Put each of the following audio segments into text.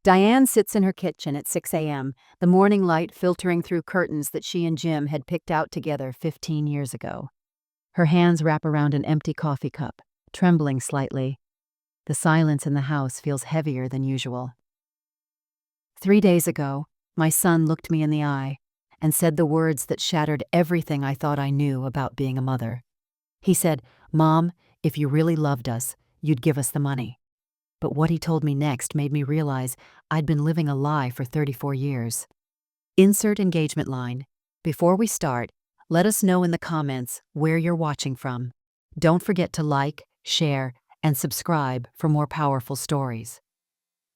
Diane sits in her kitchen at 6 a.m., the morning light filtering through curtains that she and Jim had picked out together 15 years ago. Her hands wrap around an empty coffee cup, trembling slightly. The silence in the house feels heavier than usual. 3 days ago, my son looked me in the eye and said the words that shattered everything I thought I knew about being a mother. He said, "Mom, if you really loved us, you'd give us the money." But what he told me next made me realize I'd been living a lie for 34 years. Insert engagement line. Before we start, let us know in the comments where you're watching from. Don't forget to like, share, and subscribe for more powerful stories.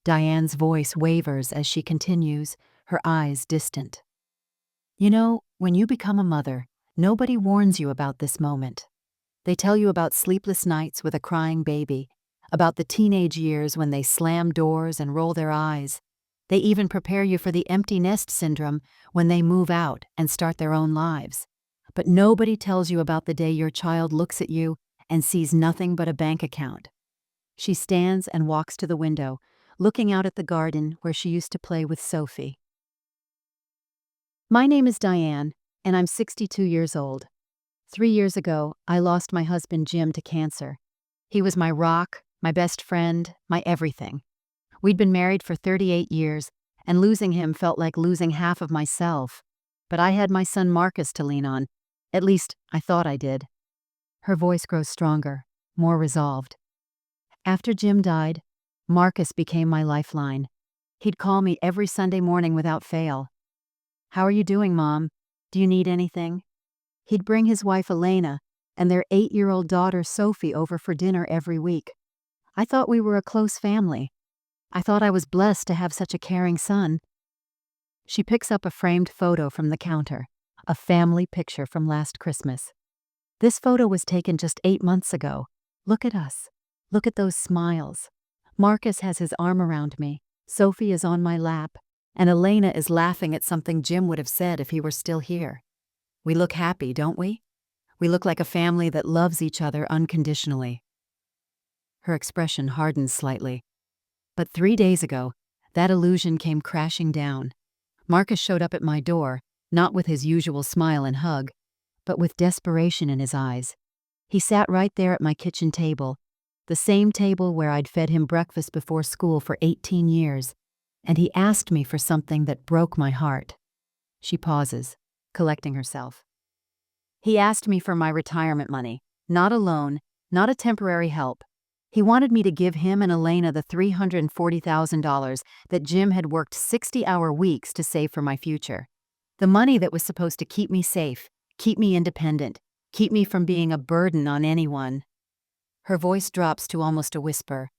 Diane's voice wavers as she continues, her eyes distant. You know, when you become a mother, nobody warns you about this moment. They tell you about sleepless nights with a crying baby, about the teenage years when they slam doors and roll their eyes. They even prepare you for the empty nest syndrome when they move out and start their own lives. But nobody tells you about the day your child looks at you and sees nothing but a bank account. She stands and walks to the window, looking out at the garden where she used to play with Sophie. My name is Diane, and I'm 62 years old. 3 years ago, I lost my husband Jim to cancer. He was my rock, my best friend, my everything. We'd been married for 38 years, and losing him felt like losing half of myself. But I had my son Marcus to lean on. At least, I thought I did. Her voice grows stronger, more resolved. After Jim died, Marcus became my lifeline. He'd call me every Sunday morning without fail. "How are you doing, Mom? Do you need anything?" He'd bring his wife Elena and their 8-year-old daughter Sophie over for dinner every week. I thought we were a close family. I thought I was blessed to have such a caring son. She picks up a framed photo from the counter, a family picture from last Christmas. This photo was taken just 8 months ago. Look at us. Look at those smiles. Marcus has his arm around me. Sophie is on my lap. And Elena is laughing at something Jim would have said if he were still here. We look happy, don't we? We look like a family that loves each other unconditionally. Her expression hardens slightly. But 3 days ago, that illusion came crashing down. Marcus showed up at my door, not with his usual smile and hug, but with desperation in his eyes. He sat right there at my kitchen table, the same table where I'd fed him breakfast before school for 18 years, and he asked me for something that broke my heart. She pauses, collecting herself. He asked me for my retirement money, not a loan, not a temporary help. He wanted me to give him and Elena the $340,000 that Jim had worked 60-hour weeks to save for my future. The money that was supposed to keep me safe, keep me independent, keep me from being a burden on anyone. Her voice drops to almost a whisper.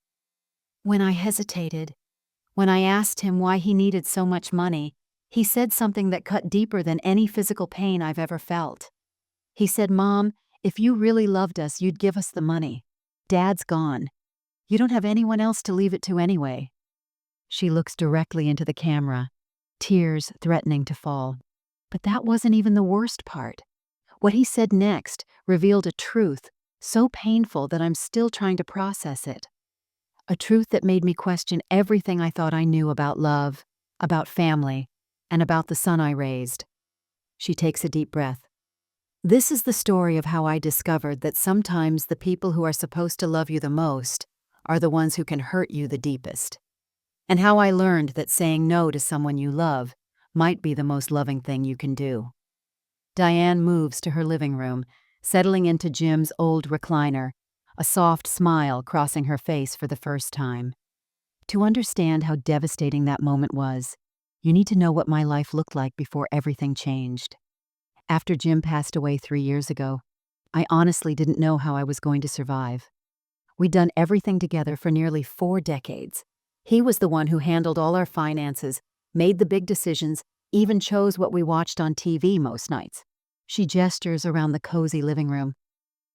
When I hesitated, when I asked him why he needed so much money, he said something that cut deeper than any physical pain I've ever felt. He said, "Mom, if you really loved us, you'd give us the money. Dad's gone. You don't have anyone else to leave it to anyway." She looks directly into the camera, tears threatening to fall. But that wasn't even the worst part. What he said next revealed a truth so painful that I'm still trying to process it. A truth that made me question everything I thought I knew about love, about family, and about the son I raised. She takes a deep breath. This is the story of how I discovered that sometimes the people who are supposed to love you the most are the ones who can hurt you the deepest. And how I learned that saying no to someone you love might be the most loving thing you can do. Diane moves to her living room, settling into Jim's old recliner, a soft smile crossing her face for the first time. To understand how devastating that moment was, you need to know what my life looked like before everything changed. After Jim passed away 3 years ago, I honestly didn't know how I was going to survive. We'd done everything together for nearly 4 decades. He was the one who handled all our finances, made the big decisions, even chose what we watched on TV most nights. She gestures around the cozy living room.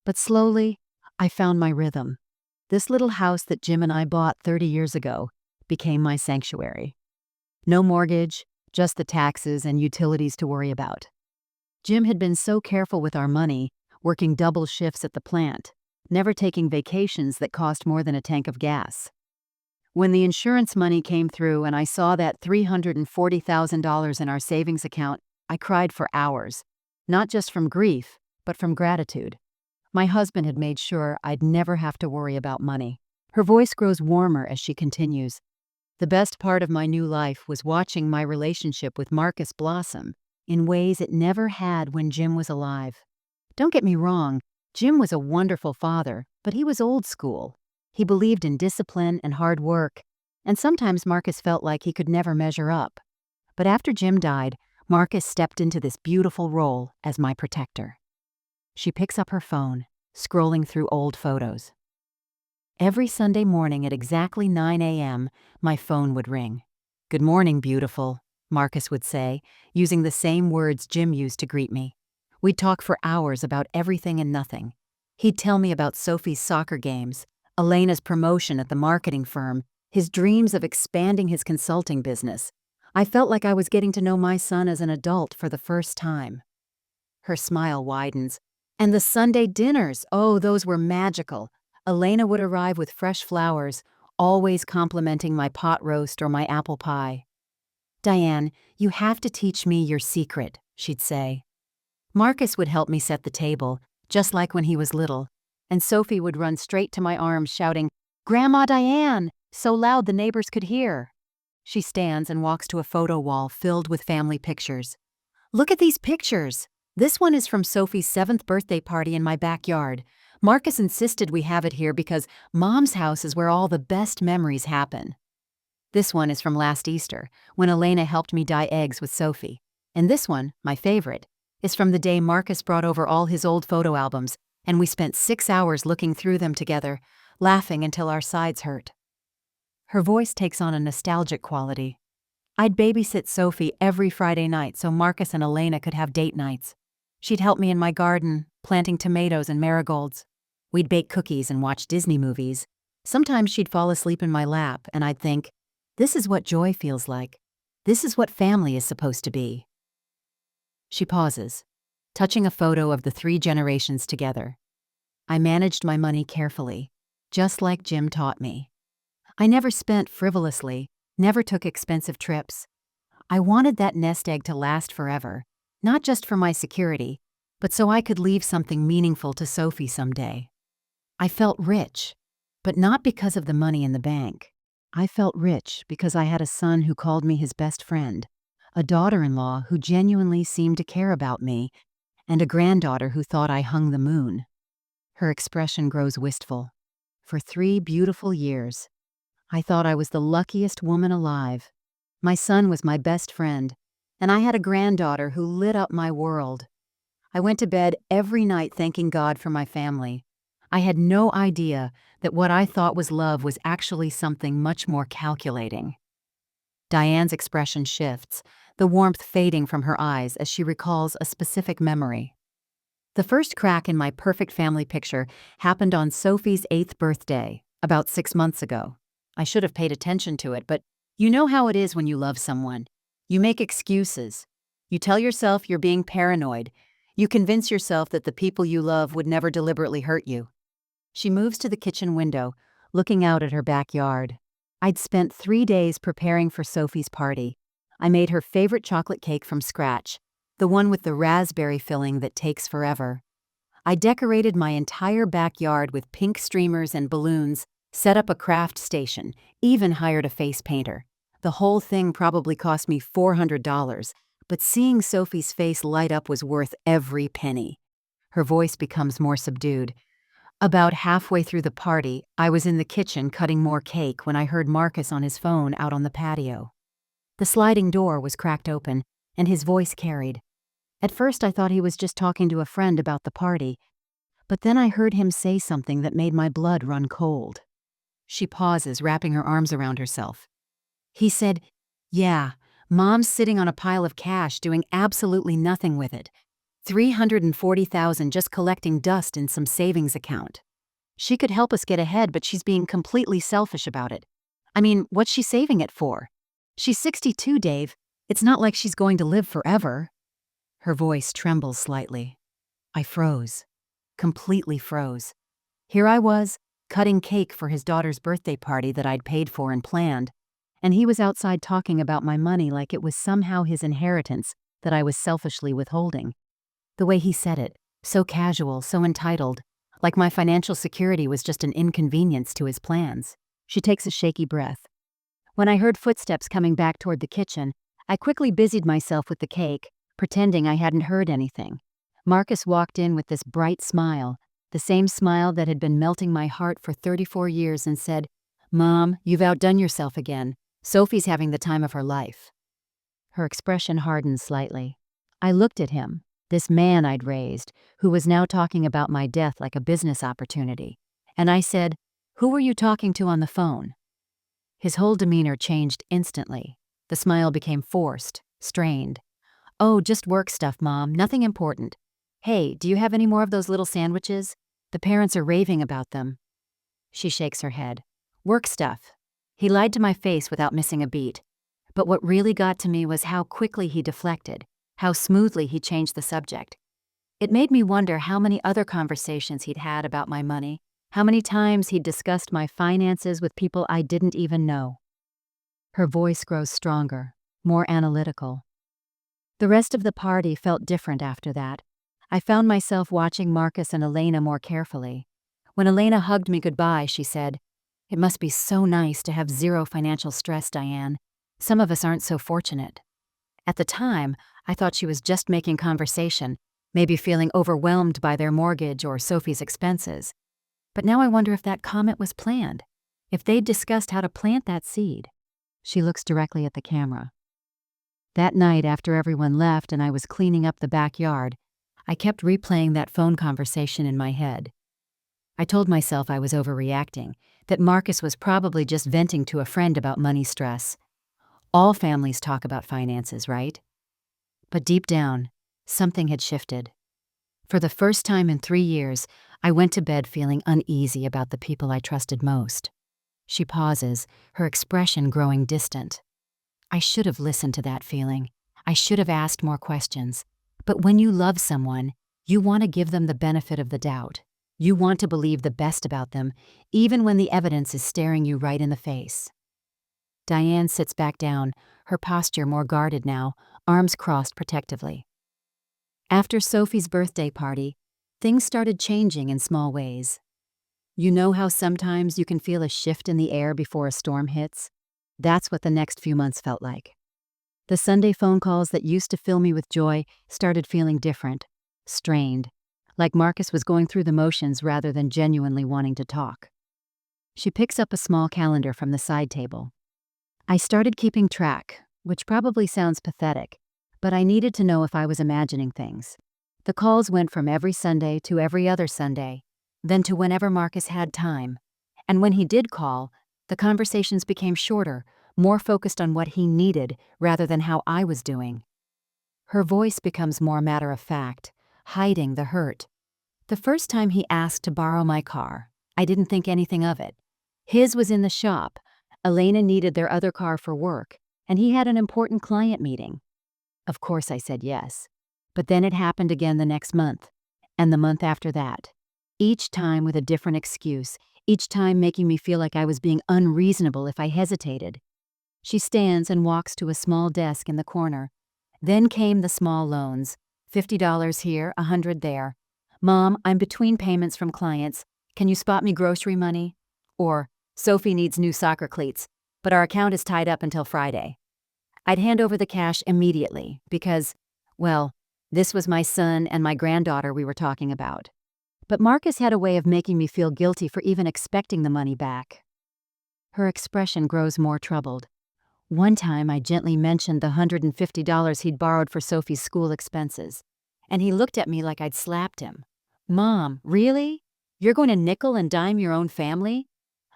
But slowly, I found my rhythm. This little house that Jim and I bought 30 years ago became my sanctuary. No mortgage, just the taxes and utilities to worry about. Jim had been so careful with our money, working double shifts at the plant, never taking vacations that cost more than a tank of gas. When the insurance money came through and I saw that $340,000 in our savings account, I cried for hours. Not just from grief, but from gratitude. My husband had made sure I'd never have to worry about money. Her voice grows warmer as she continues. The best part of my new life was watching my relationship with Marcus blossom in ways it never had when Jim was alive. Don't get me wrong, Jim was a wonderful father, but he was old school. He believed in discipline and hard work, and sometimes Marcus felt like he could never measure up. But after Jim died, Marcus stepped into this beautiful role as my protector. She picks up her phone, scrolling through old photos. Every Sunday morning at exactly 9 a.m., my phone would ring. "Good morning, beautiful," Marcus would say, using the same words Jim used to greet me. We'd talk for hours about everything and nothing. He'd tell me about Sophie's soccer games, Elena's promotion at the marketing firm, his dreams of expanding his consulting business. I felt like I was getting to know my son as an adult for the first time. Her smile widens. And the Sunday dinners, oh, those were magical. Elena would arrive with fresh flowers, always complimenting my pot roast or my apple pie. "Diane, you have to teach me your secret," she'd say. Marcus would help me set the table, just like when he was little, and Sophie would run straight to my arms shouting, "Grandma Diane!" so loud the neighbors could hear. She stands and walks to a photo wall filled with family pictures. "Look at these pictures. This one is from Sophie's 7th birthday party in my backyard. Marcus insisted we have it here because Mom's house is where all the best memories happen. This one is from last Easter, when Elena helped me dye eggs with Sophie. And this one, my favorite, is from the day Marcus brought over all his old photo albums, and we spent 6 hours looking through them together, laughing until our sides hurt." Her voice takes on a nostalgic quality. I'd babysit Sophie every Friday night so Marcus and Elena could have date nights. She'd help me in my garden, planting tomatoes and marigolds. We'd bake cookies and watch Disney movies. Sometimes she'd fall asleep in my lap, and I'd think, this is what joy feels like. This is what family is supposed to be. She pauses, touching a photo of the 3 generations together. I managed my money carefully, just like Jim taught me. I never spent frivolously, never took expensive trips. I wanted that nest egg to last forever, not just for my security, but so I could leave something meaningful to Sophie someday. I felt rich, but not because of the money in the bank. I felt rich because I had a son who called me his best friend, a daughter-in-law who genuinely seemed to care about me, and a granddaughter who thought I hung the moon. Her expression grows wistful. For 3 beautiful years, I thought I was the luckiest woman alive. My son was my best friend, and I had a granddaughter who lit up my world. I went to bed every night thanking God for my family. I had no idea that what I thought was love was actually something much more calculating. Diane's expression shifts, the warmth fading from her eyes as she recalls a specific memory. The first crack in my perfect family picture happened on Sophie's 8th birthday, about 6 months ago. I should have paid attention to it, but you know how it is when you love someone. You make excuses. You tell yourself you're being paranoid. You convince yourself that the people you love would never deliberately hurt you. She moves to the kitchen window, looking out at her backyard. I'd spent 3 days preparing for Sophie's party. I made her favorite chocolate cake from scratch, the one with the raspberry filling that takes forever. I decorated my entire backyard with pink streamers and balloons, set up a craft station, even hired a face painter. The whole thing probably cost me $400, but seeing Sophie's face light up was worth every penny. Her voice becomes more subdued. About halfway through the party, I was in the kitchen cutting more cake when I heard Marcus on his phone out on the patio. The sliding door was cracked open, and his voice carried. At first I thought he was just talking to a friend about the party, but then I heard him say something that made my blood run cold. She pauses, wrapping her arms around herself. He said, "Yeah, Mom's sitting on a pile of cash doing absolutely nothing with it. $340,000 just collecting dust in some savings account. She could help us get ahead, but she's being completely selfish about it. I mean, what's she saving it for? She's 62, Dave. It's not like she's going to live forever." Her voice trembles slightly. I froze. Completely froze. Here I was, cutting cake for his daughter's birthday party that I'd paid for and planned, and he was outside talking about my money like it was somehow his inheritance that I was selfishly withholding. The way he said it, so casual, so entitled, like my financial security was just an inconvenience to his plans. She takes a shaky breath. When I heard footsteps coming back toward the kitchen, I quickly busied myself with the cake, pretending I hadn't heard anything. Marcus walked in with this bright smile, the same smile that had been melting my heart for 34 years, and said, "Mom, you've outdone yourself again. Sophie's having the time of her life." Her expression hardened slightly. I looked at him, this man I'd raised, who was now talking about my death like a business opportunity, and I said, "Who were you talking to on the phone?" His whole demeanor changed instantly. The smile became forced, strained. "Oh, just work stuff, Mom, nothing important. Hey, do you have any more of those little sandwiches? The parents are raving about them." She shakes her head. "Work stuff." He lied to my face without missing a beat. But what really got to me was how quickly he deflected, how smoothly he changed the subject. It made me wonder how many other conversations he'd had about my money, how many times he'd discussed my finances with people I didn't even know. Her voice grows stronger, more analytical. The rest of the party felt different after that. I found myself watching Marcus and Elena more carefully. When Elena hugged me goodbye, she said, "It must be so nice to have zero financial stress, Diane. Some of us aren't so fortunate." At the time, I thought she was just making conversation, maybe feeling overwhelmed by their mortgage or Sophie's expenses. But now I wonder if that comment was planned, if they'd discussed how to plant that seed. She looks directly at the camera. That night, after everyone left and I was cleaning up the backyard, I kept replaying that phone conversation in my head. I told myself I was overreacting, that Marcus was probably just venting to a friend about money stress. All families talk about finances, right? But deep down, something had shifted. For the first time in 3 years, I went to bed feeling uneasy about the people I trusted most. She pauses, her expression growing distant. I should have listened to that feeling. I should have asked more questions. But when you love someone, you want to give them the benefit of the doubt. You want to believe the best about them, even when the evidence is staring you right in the face. Diane sits back down, her posture more guarded now, arms crossed protectively. After Sophie's birthday party, things started changing in small ways. You know how sometimes you can feel a shift in the air before a storm hits? That's what the next few months felt like. The Sunday phone calls that used to fill me with joy started feeling different, strained, like Marcus was going through the motions rather than genuinely wanting to talk. She picks up a small calendar from the side table. I started keeping track, which probably sounds pathetic, but I needed to know if I was imagining things. The calls went from every Sunday to every other Sunday, then to whenever Marcus had time. And when he did call, the conversations became shorter, more focused on what he needed rather than how I was doing. Her voice becomes more matter of fact, hiding the hurt. The first time he asked to borrow my car, I didn't think anything of it. His was in the shop. Elena needed their other car for work, and he had an important client meeting. Of course I said yes. But then it happened again the next month, and the month after that. Each time with a different excuse, each time making me feel like I was being unreasonable if I hesitated. She stands and walks to a small desk in the corner. Then came the small loans, $50 here, $100 there. "Mom, I'm between payments from clients. Can you spot me grocery money?" Or, "Sophie needs new soccer cleats, but our account is tied up until Friday." I'd hand over the cash immediately because, well, this was my son and my granddaughter we were talking about. But Marcus had a way of making me feel guilty for even expecting the money back. Her expression grows more troubled. One time I gently mentioned the $150 he'd borrowed for Sophie's school expenses, and he looked at me like I'd slapped him. "Mom, really? You're going to nickel and dime your own family?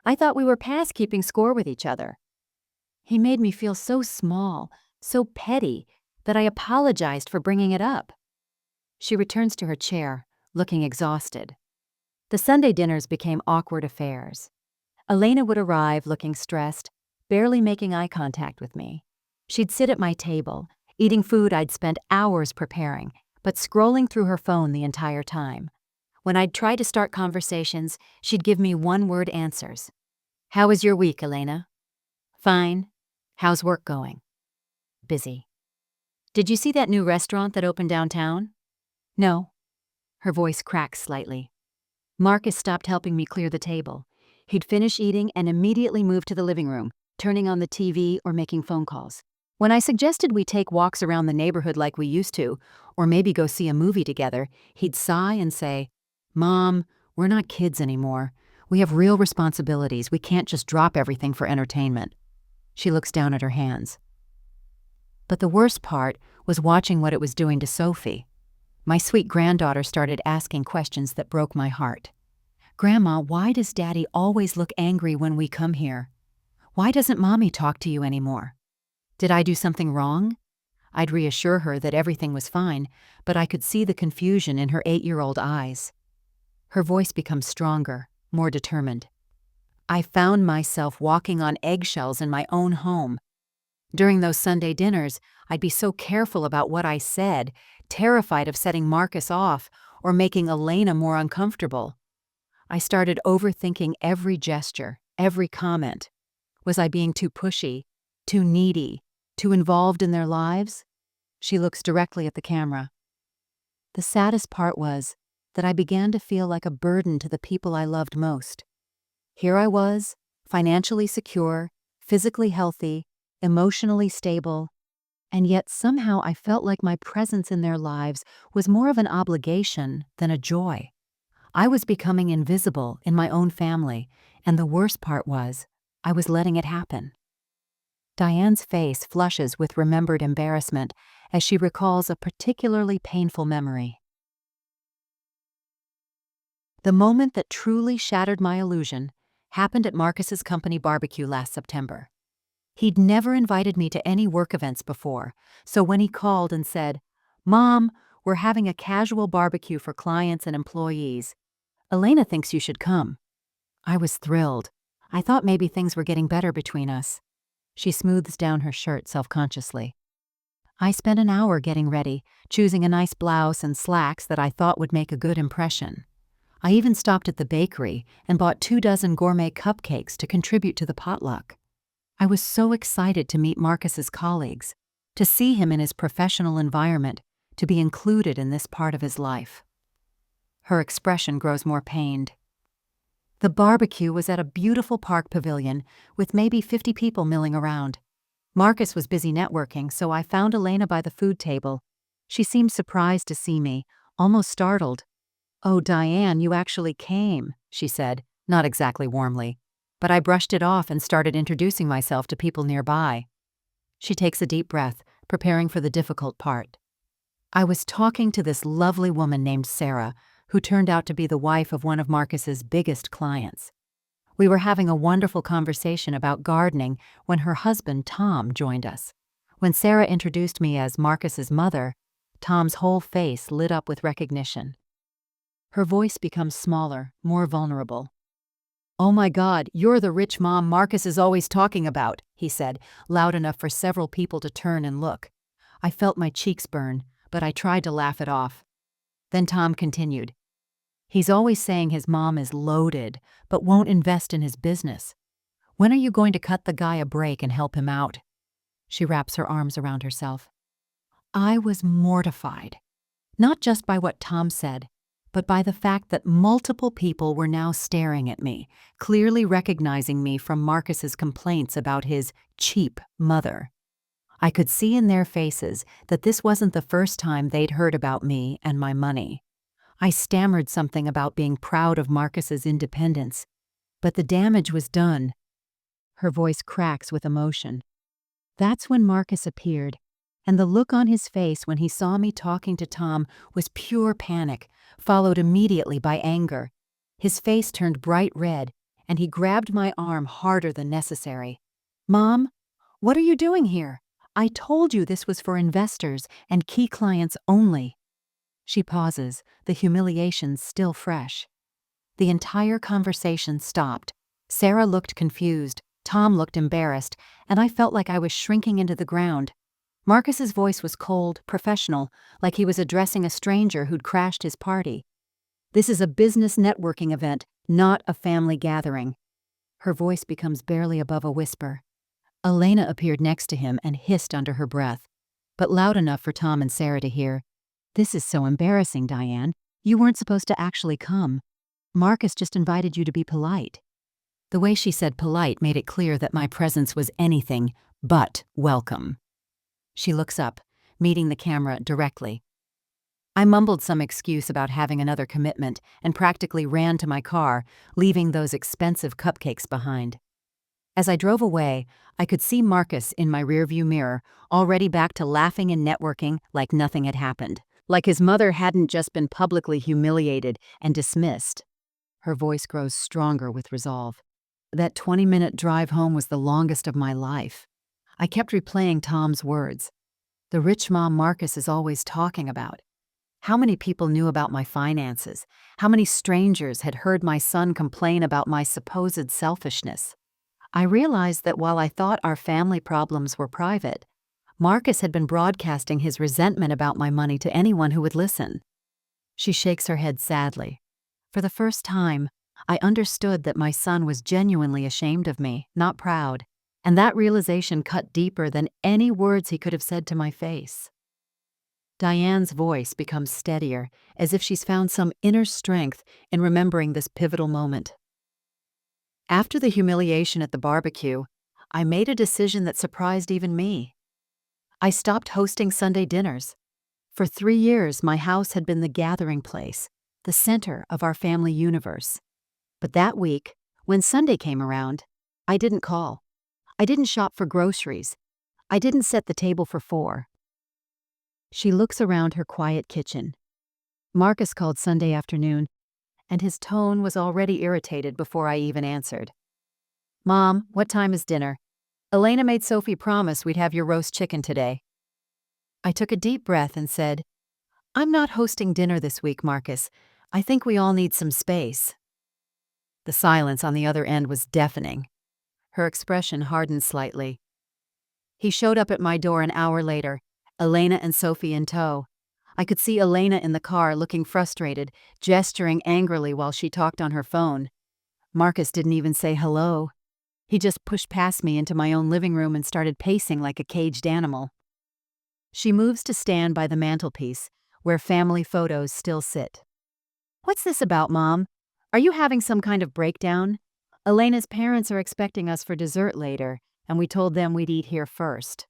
I thought we were past keeping score with each other." He made me feel so small, so petty, that I apologized for bringing it up. She returns to her chair, looking exhausted. The Sunday dinners became awkward affairs. Elena would arrive looking stressed, barely making eye contact with me. She'd sit at my table, eating food I'd spent hours preparing, but scrolling through her phone the entire time. When I'd try to start conversations, she'd give me one-word answers. "How was your week, Elena?" "Fine." "How's work going?" "Busy." "Did you see that new restaurant that opened downtown?" "No." Her voice cracked slightly. Marcus stopped helping me clear the table. He'd finish eating and immediately move to the living room, turning on the TV or making phone calls. When I suggested we take walks around the neighborhood like we used to, or maybe go see a movie together, he'd sigh and say, "Mom, we're not kids anymore. We have real responsibilities. We can't just drop everything for entertainment." She looks down at her hands. But the worst part was watching what it was doing to Sophie. My sweet granddaughter started asking questions that broke my heart. "Grandma, why does Daddy always look angry when we come here? Why doesn't Mommy talk to you anymore? Did I do something wrong?" I'd reassure her that everything was fine, but I could see the confusion in her 8-year-old eyes. Her voice becomes stronger, more determined. I found myself walking on eggshells in my own home. During those Sunday dinners, I'd be so careful about what I said, terrified of setting Marcus off or making Elena more uncomfortable. I started overthinking every gesture, every comment. Was I being too pushy, too needy, too involved in their lives? She looks directly at the camera. The saddest part was that I began to feel like a burden to the people I loved most. Here I was, financially secure, physically healthy, emotionally stable, and yet somehow I felt like my presence in their lives was more of an obligation than a joy. I was becoming invisible in my own family, and the worst part was, I was letting it happen. Diane's face flushes with remembered embarrassment as she recalls a particularly painful memory. The moment that truly shattered my illusion happened at Marcus's company barbecue last September. He'd never invited me to any work events before, so when he called and said, "Mom, we're having a casual barbecue for clients and employees. Elena thinks you should come," I was thrilled. I thought maybe things were getting better between us. She smooths down her shirt self-consciously. I spent an hour getting ready, choosing a nice blouse and slacks that I thought would make a good impression. I even stopped at the bakery and bought 24 gourmet cupcakes to contribute to the potluck. I was so excited to meet Marcus's colleagues, to see him in his professional environment, to be included in this part of his life. Her expression grows more pained. The barbecue was at a beautiful park pavilion with maybe 50 people milling around. Marcus was busy networking, so I found Elena by the food table. She seemed surprised to see me, almost startled. "Oh, Diane, you actually came," she said, not exactly warmly. But I brushed it off and started introducing myself to people nearby. She takes a deep breath, preparing for the difficult part. I was talking to this lovely woman named Sarah, who turned out to be the wife of one of Marcus's biggest clients. We were having a wonderful conversation about gardening when her husband, Tom, joined us. When Sarah introduced me as Marcus's mother, Tom's whole face lit up with recognition. Her voice becomes smaller, more vulnerable. "Oh my God, you're the rich mom Marcus is always talking about," he said, loud enough for several people to turn and look. I felt my cheeks burn, but I tried to laugh it off. Then Tom continued. "He's always saying his mom is loaded, but won't invest in his business. When are you going to cut the guy a break and help him out?" She wraps her arms around herself. I was mortified, not just by what Tom said, but by the fact that multiple people were now staring at me, clearly recognizing me from Marcus's complaints about his cheap mother. I could see in their faces that this wasn't the first time they'd heard about me and my money. I stammered something about being proud of Marcus's independence, but the damage was done. Her voice cracks with emotion. That's when Marcus appeared, and the look on his face when he saw me talking to Tom was pure panic, followed immediately by anger. His face turned bright red, and he grabbed my arm harder than necessary. "Mom, what are you doing here? I told you this was for investors and key clients only." She pauses, the humiliation still fresh. The entire conversation stopped. Sarah looked confused, Tom looked embarrassed, and I felt like I was shrinking into the ground. Marcus's voice was cold, professional, like he was addressing a stranger who'd crashed his party. This is a business networking event, not a family gathering." Her voice becomes barely above a whisper. Elena appeared next to him and hissed under her breath, but loud enough for Tom and Sarah to hear. "This is so embarrassing, Diane. You weren't supposed to actually come. Marcus just invited you to be polite." The way she said polite made it clear that my presence was anything but welcome. She looks up, meeting the camera directly. I mumbled some excuse about having another commitment and practically ran to my car, leaving those expensive cupcakes behind. As I drove away, I could see Marcus in my rearview mirror, already back to laughing and networking like nothing had happened, like his mother hadn't just been publicly humiliated and dismissed. Her voice grows stronger with resolve. That 20-minute drive home was the longest of my life. I kept replaying Tom's words. The rich mom Marcus is always talking about. How many people knew about my finances? How many strangers had heard my son complain about my supposed selfishness? I realized that while I thought our family problems were private, Marcus had been broadcasting his resentment about my money to anyone who would listen. She shakes her head sadly. For the first time, I understood that my son was genuinely ashamed of me, not proud, and that realization cut deeper than any words he could have said to my face. Diane's voice becomes steadier, as if she's found some inner strength in remembering this pivotal moment. After the humiliation at the barbecue, I made a decision that surprised even me. I stopped hosting Sunday dinners. For 3 years, my house had been the gathering place, the center of our family universe. But that week, when Sunday came around, I didn't call. I didn't shop for groceries. I didn't set the table for 4. She looks around her quiet kitchen. Marcus called Sunday afternoon, and his tone was already irritated before I even answered. "Mom, what time is dinner? Elena made Sophie promise we'd have your roast chicken today." I took a deep breath and said, "I'm not hosting dinner this week, Marcus. I think we all need some space." The silence on the other end was deafening. Her expression hardened slightly. He showed up at my door an hour later, Elena and Sophie in tow. I could see Elena in the car looking frustrated, gesturing angrily while she talked on her phone. Marcus didn't even say hello. He just pushed past me into my own living room and started pacing like a caged animal. She moves to stand by the mantelpiece, where family photos still sit. "What's this about, Mom? Are you having some kind of breakdown? Elena's parents are expecting us for dessert later, and we told them we'd eat here first."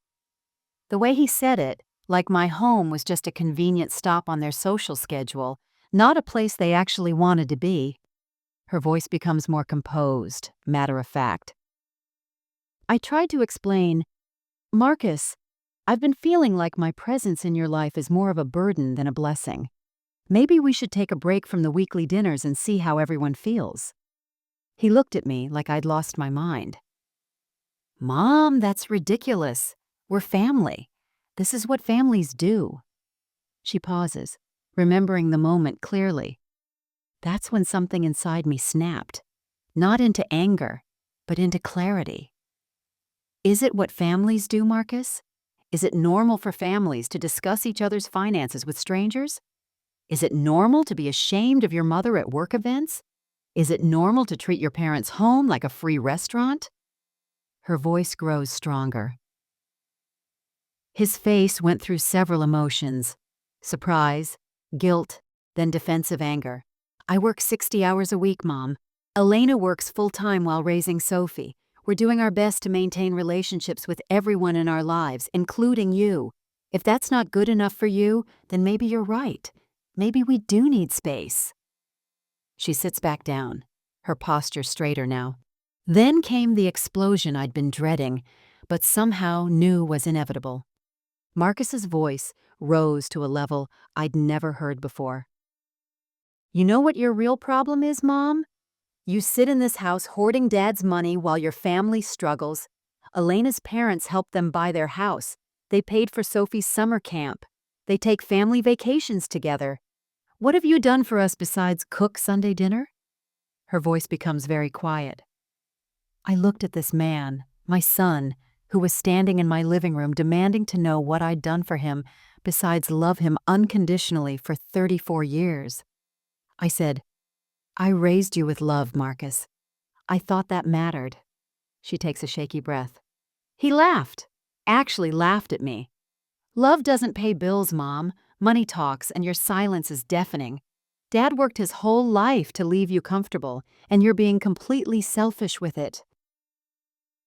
The way he said it, like my home was just a convenient stop on their social schedule, not a place they actually wanted to be. Her voice becomes more composed, matter of fact. I tried to explain, "Marcus, I've been feeling like my presence in your life is more of a burden than a blessing. Maybe we should take a break from the weekly dinners and see how everyone feels." He looked at me like I'd lost my mind. "Mom, that's ridiculous. We're family. This is what families do." She pauses, remembering the moment clearly. That's when something inside me snapped, not into anger, but into clarity. Is it what families do, Marcus? Is it normal for families to discuss each other's finances with strangers? Is it normal to be ashamed of your mother at work events? Is it normal to treat your parents' home like a free restaurant? Her voice grows stronger. His face went through several emotions: surprise, guilt, then defensive anger. "I work 60 hours a week, Mom. Elena works full-time while raising Sophie. We're doing our best to maintain relationships with everyone in our lives, including you. If that's not good enough for you, then maybe you're right. Maybe we do need space." She sits back down, her posture straighter now. Then came the explosion I'd been dreading, but somehow knew was inevitable. Marcus's voice rose to a level I'd never heard before. "You know what your real problem is, Mom? You sit in this house hoarding Dad's money while your family struggles. Elena's parents helped them buy their house. They paid for Sophie's summer camp. They take family vacations together. What have you done for us besides cook Sunday dinner?" Her voice becomes very quiet. I looked at this man, my son, who was standing in my living room demanding to know what I'd done for him besides love him unconditionally for 34 years. I said, "I raised you with love, Marcus. I thought that mattered." She takes a shaky breath. He laughed. Actually laughed at me. "Love doesn't pay bills, Mom. Money talks, and your silence is deafening. Dad worked his whole life to leave you comfortable, and you're being completely selfish with it."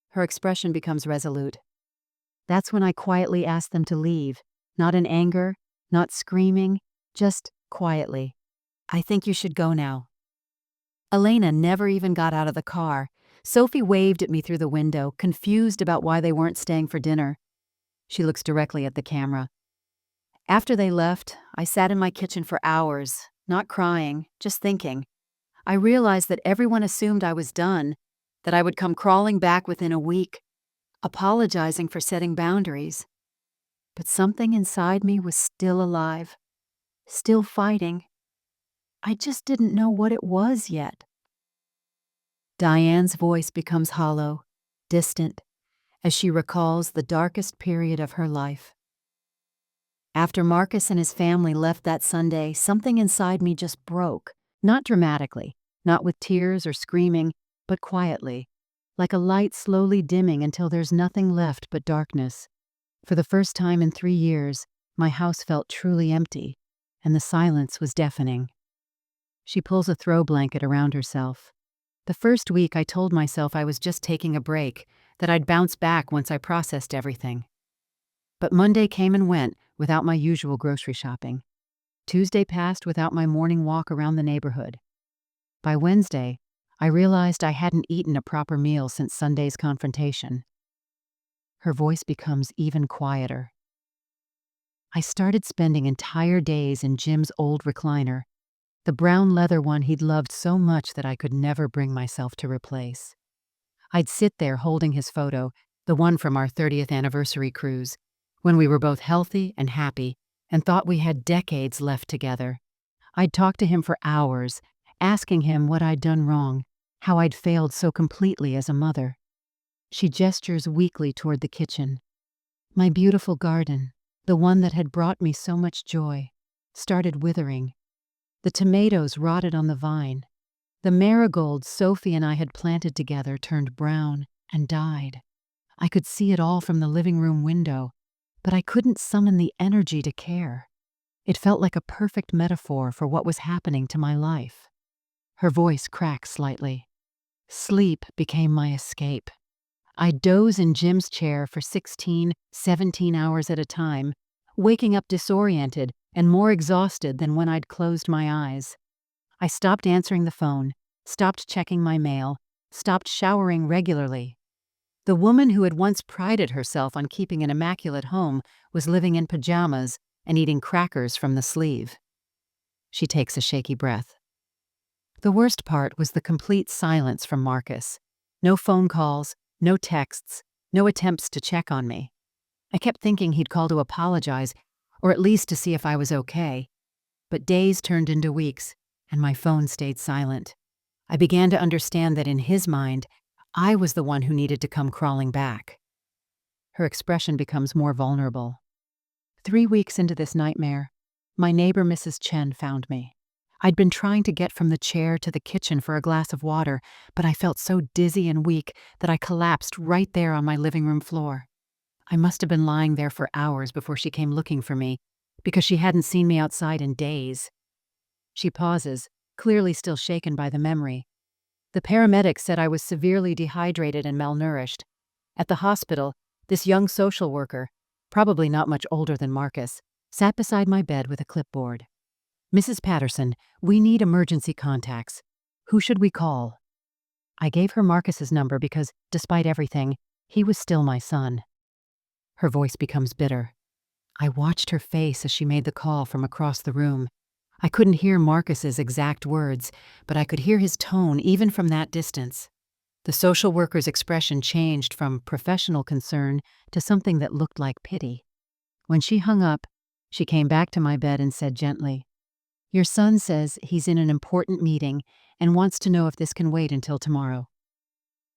Her expression becomes resolute. That's when I quietly ask them to leave, not in anger, not screaming, just quietly. "I think you should go now." Elena never even got out of the car. Sophie waved at me through the window, confused about why they weren't staying for dinner. She looks directly at the camera. After they left, I sat in my kitchen for hours, not crying, just thinking. I realized that everyone assumed I was done, that I would come crawling back within a week, apologizing for setting boundaries. But something inside me was still alive, still fighting. I just didn't know what it was yet. Diane's voice becomes hollow, distant, as she recalls the darkest period of her life. After Marcus and his family left that Sunday, something inside me just broke, not dramatically, not with tears or screaming, but quietly, like a light slowly dimming until there's nothing left but darkness. For the first time in 3 years, my house felt truly empty, and the silence was deafening. She pulls a throw blanket around herself. The first week I told myself I was just taking a break, that I'd bounce back once I processed everything. But Monday came and went without my usual grocery shopping. Tuesday passed without my morning walk around the neighborhood. By Wednesday, I realized I hadn't eaten a proper meal since Sunday's confrontation. Her voice becomes even quieter. I started spending entire days in Jim's old recliner, the brown leather one he'd loved so much that I could never bring myself to replace. I'd sit there holding his photo, the one from our 30th anniversary cruise, when we were both healthy and happy and thought we had decades left together. I'd talk to him for hours, asking him what I'd done wrong, how I'd failed so completely as a mother. She gestures weakly toward the kitchen. My beautiful garden, the one that had brought me so much joy, started withering. The tomatoes rotted on the vine. The marigolds Sophie and I had planted together turned brown and died. I could see it all from the living room window, but I couldn't summon the energy to care. It felt like a perfect metaphor for what was happening to my life. Her voice cracked slightly. Sleep became my escape. I'd doze in Jim's chair for 16, 17 hours at a time, waking up disoriented and more exhausted than when I'd closed my eyes. I stopped answering the phone, stopped checking my mail, stopped showering regularly. The woman who had once prided herself on keeping an immaculate home was living in pajamas and eating crackers from the sleeve. She takes a shaky breath. The worst part was the complete silence from Marcus. No phone calls, no texts, no attempts to check on me. I kept thinking he'd call to apologize, or at least to see if I was okay. But days turned into weeks, and my phone stayed silent. I began to understand that in his mind, I was the one who needed to come crawling back. Her expression becomes more vulnerable. 3 weeks into this nightmare, my neighbor Mrs. Chen found me. I'd been trying to get from the chair to the kitchen for a glass of water, but I felt so dizzy and weak that I collapsed right there on my living room floor. I must have been lying there for hours before she came looking for me, because she hadn't seen me outside in days. She pauses, clearly still shaken by the memory. The paramedics said I was severely dehydrated and malnourished. At the hospital, this young social worker, probably not much older than Marcus, sat beside my bed with a clipboard. "Mrs. Patterson, we need emergency contacts. Who should we call?" I gave her Marcus's number because, despite everything, he was still my son. Her voice becomes bitter. I watched her face as she made the call from across the room. I couldn't hear Marcus's exact words, but I could hear his tone even from that distance. The social worker's expression changed from professional concern to something that looked like pity. When she hung up, she came back to my bed and said gently, "Your son says he's in an important meeting and wants to know if this can wait until tomorrow."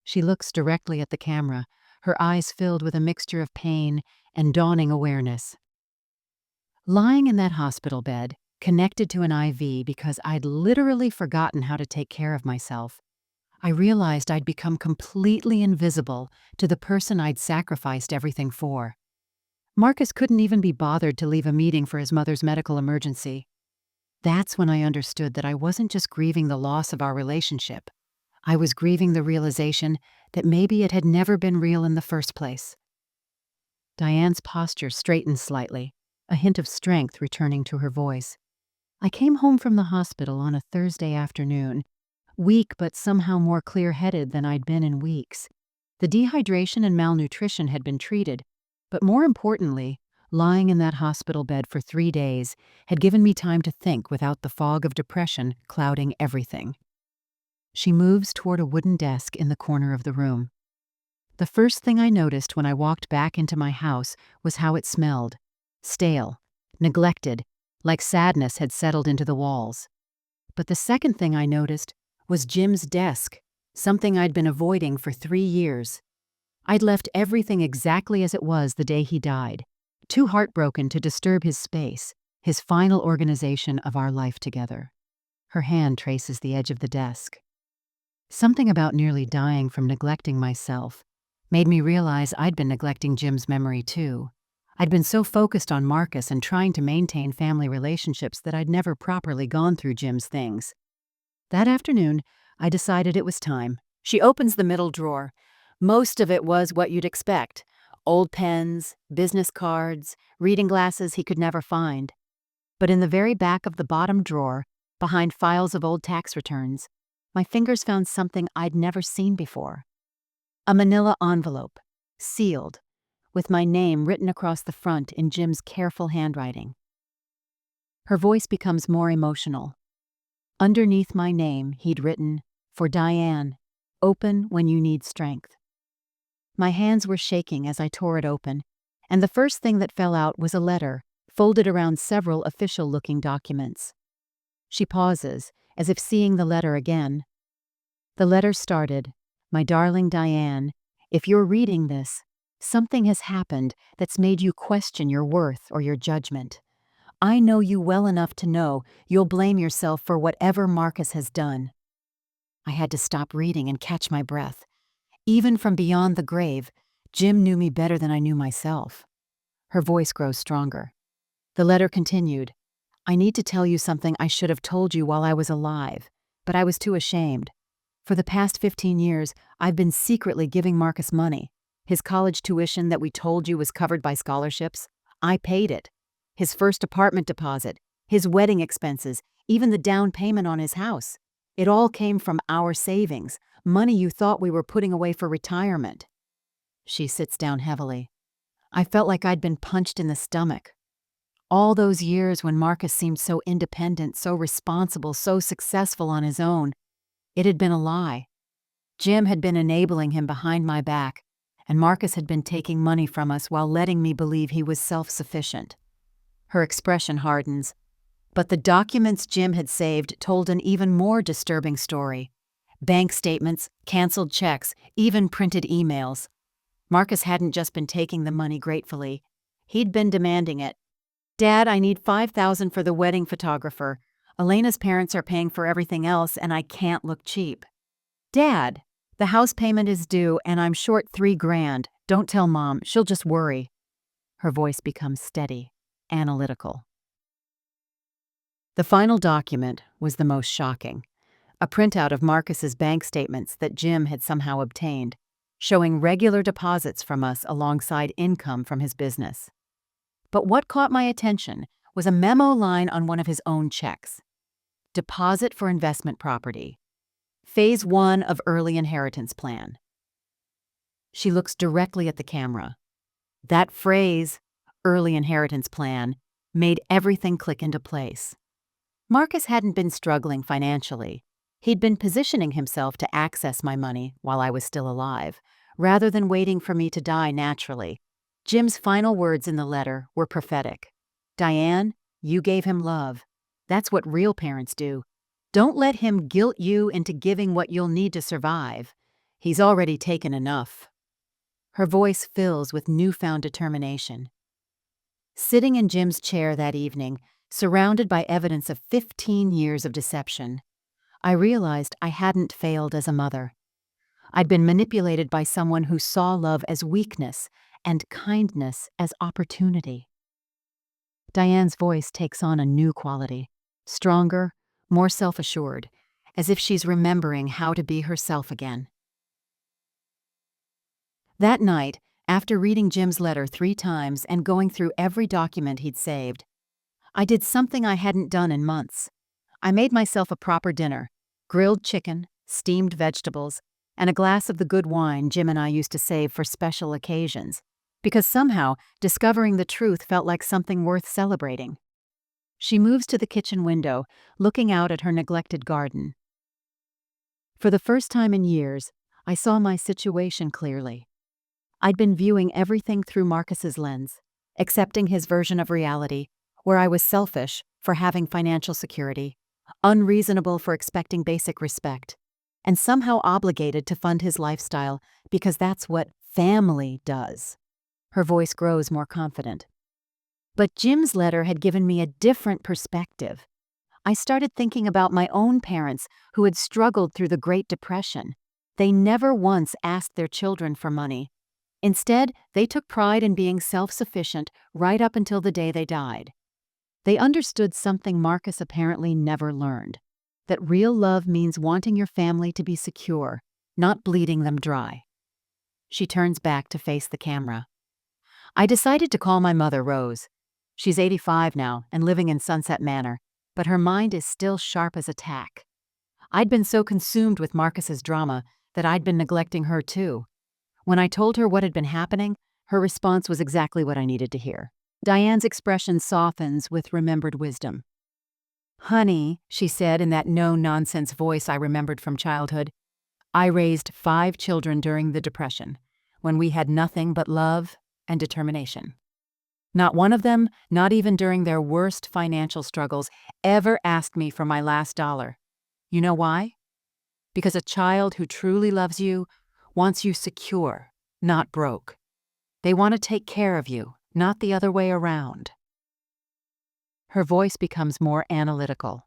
She looks directly at the camera, her eyes filled with a mixture of pain and dawning awareness. Lying in that hospital bed, connected to an IV because I'd literally forgotten how to take care of myself. I realized I'd become completely invisible to the person I'd sacrificed everything for. Marcus couldn't even be bothered to leave a meeting for his mother's medical emergency. That's when I understood that I wasn't just grieving the loss of our relationship. I was grieving the realization that maybe it had never been real in the first place. Diane's posture straightened slightly, a hint of strength returning to her voice. I came home from the hospital on a Thursday afternoon, weak but somehow more clear-headed than I'd been in weeks. The dehydration and malnutrition had been treated, but more importantly, lying in that hospital bed for 3 days had given me time to think without the fog of depression clouding everything. She moves toward a wooden desk in the corner of the room. The first thing I noticed when I walked back into my house was how it smelled. Stale, neglected, like sadness had settled into the walls. But the second thing I noticed was Jim's desk, something I'd been avoiding for 3 years. I'd left everything exactly as it was the day he died, too heartbroken to disturb his space, his final organization of our life together. Her hand traces the edge of the desk. Something about nearly dying from neglecting myself made me realize I'd been neglecting Jim's memory too. I'd been so focused on Marcus and trying to maintain family relationships that I'd never properly gone through Jim's things. That afternoon, I decided it was time. She opens the middle drawer. Most of it was what you'd expect: old pens, business cards, reading glasses he could never find. But in the very back of the bottom drawer, behind files of old tax returns, my fingers found something I'd never seen before. A manila envelope, sealed, with my name written across the front in Jim's careful handwriting. Her voice becomes more emotional. Underneath my name, he'd written, "For Diane, open when you need strength." My hands were shaking as I tore it open, and the first thing that fell out was a letter, folded around several official-looking documents. She pauses, as if seeing the letter again. The letter started, "My darling Diane, if you're reading this, something has happened that's made you question your worth or your judgment. I know you well enough to know you'll blame yourself for whatever Marcus has done." I had to stop reading and catch my breath. Even from beyond the grave, Jim knew me better than I knew myself. Her voice grows stronger. The letter continued, "I need to tell you something I should have told you while I was alive, but I was too ashamed. For the past 15 years, I've been secretly giving Marcus money. His college tuition that we told you was covered by scholarships, I paid it. His first apartment deposit, his wedding expenses, even the down payment on his house. It all came from our savings, money you thought we were putting away for retirement." She sits down heavily. I felt like I'd been punched in the stomach. All those years when Marcus seemed so independent, so responsible, so successful on his own, it had been a lie. Jim had been enabling him behind my back, and Marcus had been taking money from us while letting me believe he was self-sufficient. Her expression hardens. But the documents Jim had saved told an even more disturbing story. Bank statements, canceled checks, even printed emails. Marcus hadn't just been taking the money gratefully. He'd been demanding it. "Dad, I need $5,000 for the wedding photographer. Elena's parents are paying for everything else and I can't look cheap. Dad, the house payment is due and I'm short $3,000. Don't tell Mom, she'll just worry." Her voice becomes steady, analytical. The final document was the most shocking. A printout of Marcus's bank statements that Jim had somehow obtained, showing regular deposits from us alongside income from his business. But what caught my attention was a memo line on one of his own checks. "Deposit for investment property. Phase 1 of early inheritance plan." She looks directly at the camera. That phrase, early inheritance plan, made everything click into place. Marcus hadn't been struggling financially. He'd been positioning himself to access my money while I was still alive, rather than waiting for me to die naturally. Jim's final words in the letter were prophetic. "Diane, you gave him love. That's what real parents do. Don't let him guilt you into giving what you'll need to survive. He's already taken enough." Her voice fills with newfound determination. Sitting in Jim's chair that evening, surrounded by evidence of 15 years of deception. I realized I hadn't failed as a mother. I'd been manipulated by someone who saw love as weakness and kindness as opportunity. Diane's voice takes on a new quality, stronger, more self-assured, as if she's remembering how to be herself again. That night, after reading Jim's letter 3 times and going through every document he'd saved, I did something I hadn't done in months. I made myself a proper dinner: grilled chicken, steamed vegetables, and a glass of the good wine Jim and I used to save for special occasions, because somehow discovering the truth felt like something worth celebrating. She moves to the kitchen window, looking out at her neglected garden. For the first time in years, I saw my situation clearly. I'd been viewing everything through Marcus's lens, accepting his version of reality, where I was selfish for having financial security, unreasonable for expecting basic respect, and somehow obligated to fund his lifestyle because that's what family does. Her voice grows more confident. But Jim's letter had given me a different perspective. I started thinking about my own parents who had struggled through the Great Depression. They never once asked their children for money. Instead, they took pride in being self-sufficient right up until the day they died. They understood something Marcus apparently never learned: that real love means wanting your family to be secure, not bleeding them dry. She turns back to face the camera. I decided to call my mother, Rose. She's 85 now and living in Sunset Manor, but her mind is still sharp as a tack. I'd been so consumed with Marcus's drama that I'd been neglecting her too. When I told her what had been happening, her response was exactly what I needed to hear. Diane's expression softens with remembered wisdom. "Honey," she said in that no-nonsense voice I remembered from childhood, "I raised 5 children during the Depression, when we had nothing but love and determination. Not one of them, not even during their worst financial struggles, ever asked me for my last dollar. You know why? Because a child who truly loves you wants you secure, not broke. They want to take care of you, not the other way around." Her voice becomes more analytical.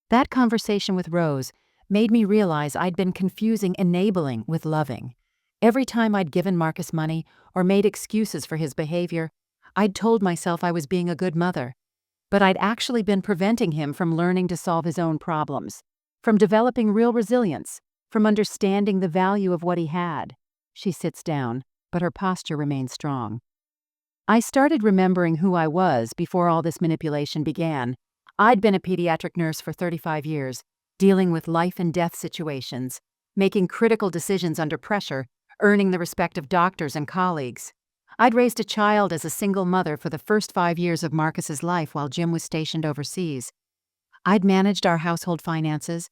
That conversation with Rose made me realize I'd been confusing enabling with loving. Every time I'd given Marcus money or made excuses for his behavior, I'd told myself I was being a good mother. But I'd actually been preventing him from learning to solve his own problems, from developing real resilience, from understanding the value of what he had. She sits down, but her posture remains strong. I started remembering who I was before all this manipulation began. I'd been a pediatric nurse for 35 years, dealing with life and death situations, making critical decisions under pressure, earning the respect of doctors and colleagues. I'd raised a child as a single mother for the first 5 years of Marcus's life while Jim was stationed overseas. I'd managed our household finances,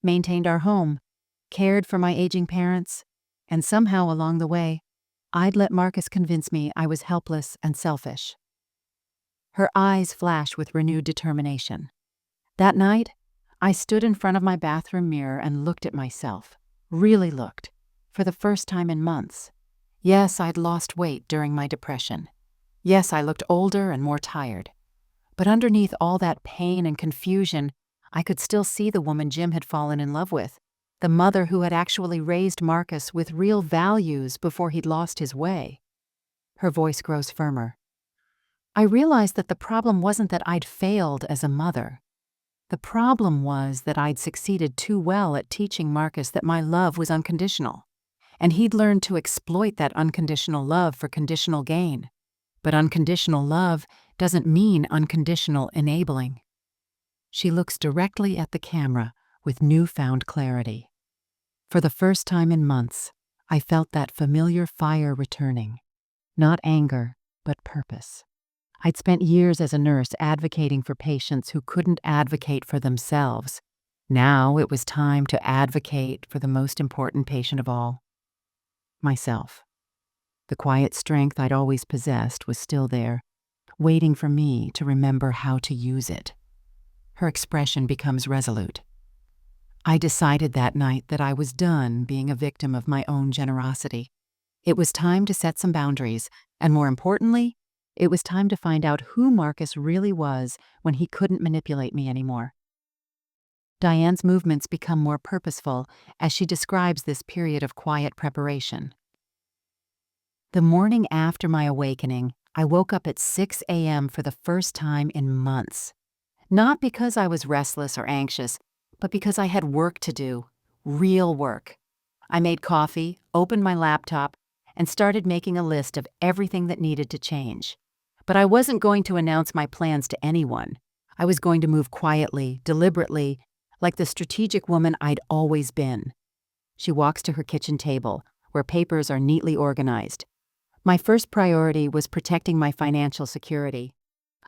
maintained our home, cared for my aging parents, and somehow along the way, I'd let Marcus convince me I was helpless and selfish. Her eyes flash with renewed determination. That night, I stood in front of my bathroom mirror and looked at myself. Really looked. For the first time in months. Yes, I'd lost weight during my depression. Yes, I looked older and more tired. But underneath all that pain and confusion, I could still see the woman Jim had fallen in love with, the mother who had actually raised Marcus with real values before he'd lost his way. Her voice grows firmer. I realized that the problem wasn't that I'd failed as a mother. The problem was that I'd succeeded too well at teaching Marcus that my love was unconditional, and he'd learned to exploit that unconditional love for conditional gain. But unconditional love doesn't mean unconditional enabling. She looks directly at the camera with newfound clarity. For the first time in months, I felt that familiar fire returning. Not anger, but purpose. I'd spent years as a nurse advocating for patients who couldn't advocate for themselves. Now it was time to advocate for the most important patient of all, myself. The quiet strength I'd always possessed was still there, waiting for me to remember how to use it. Her expression becomes resolute. I decided that night that I was done being a victim of my own generosity. It was time to set some boundaries, and more importantly, It was time to find out who Marcus really was when he couldn't manipulate me anymore. Diane's movements become more purposeful as she describes this period of quiet preparation. The morning after my awakening, I woke up at 6 a.m. for the first time in months. Not because I was restless or anxious, but because I had work to do, real work. I made coffee, opened my laptop, and started making a list of everything that needed to change. But I wasn't going to announce my plans to anyone. I was going to move quietly, deliberately, like the strategic woman I'd always been. She walks to her kitchen table, where papers are neatly organized. My first priority was protecting my financial security.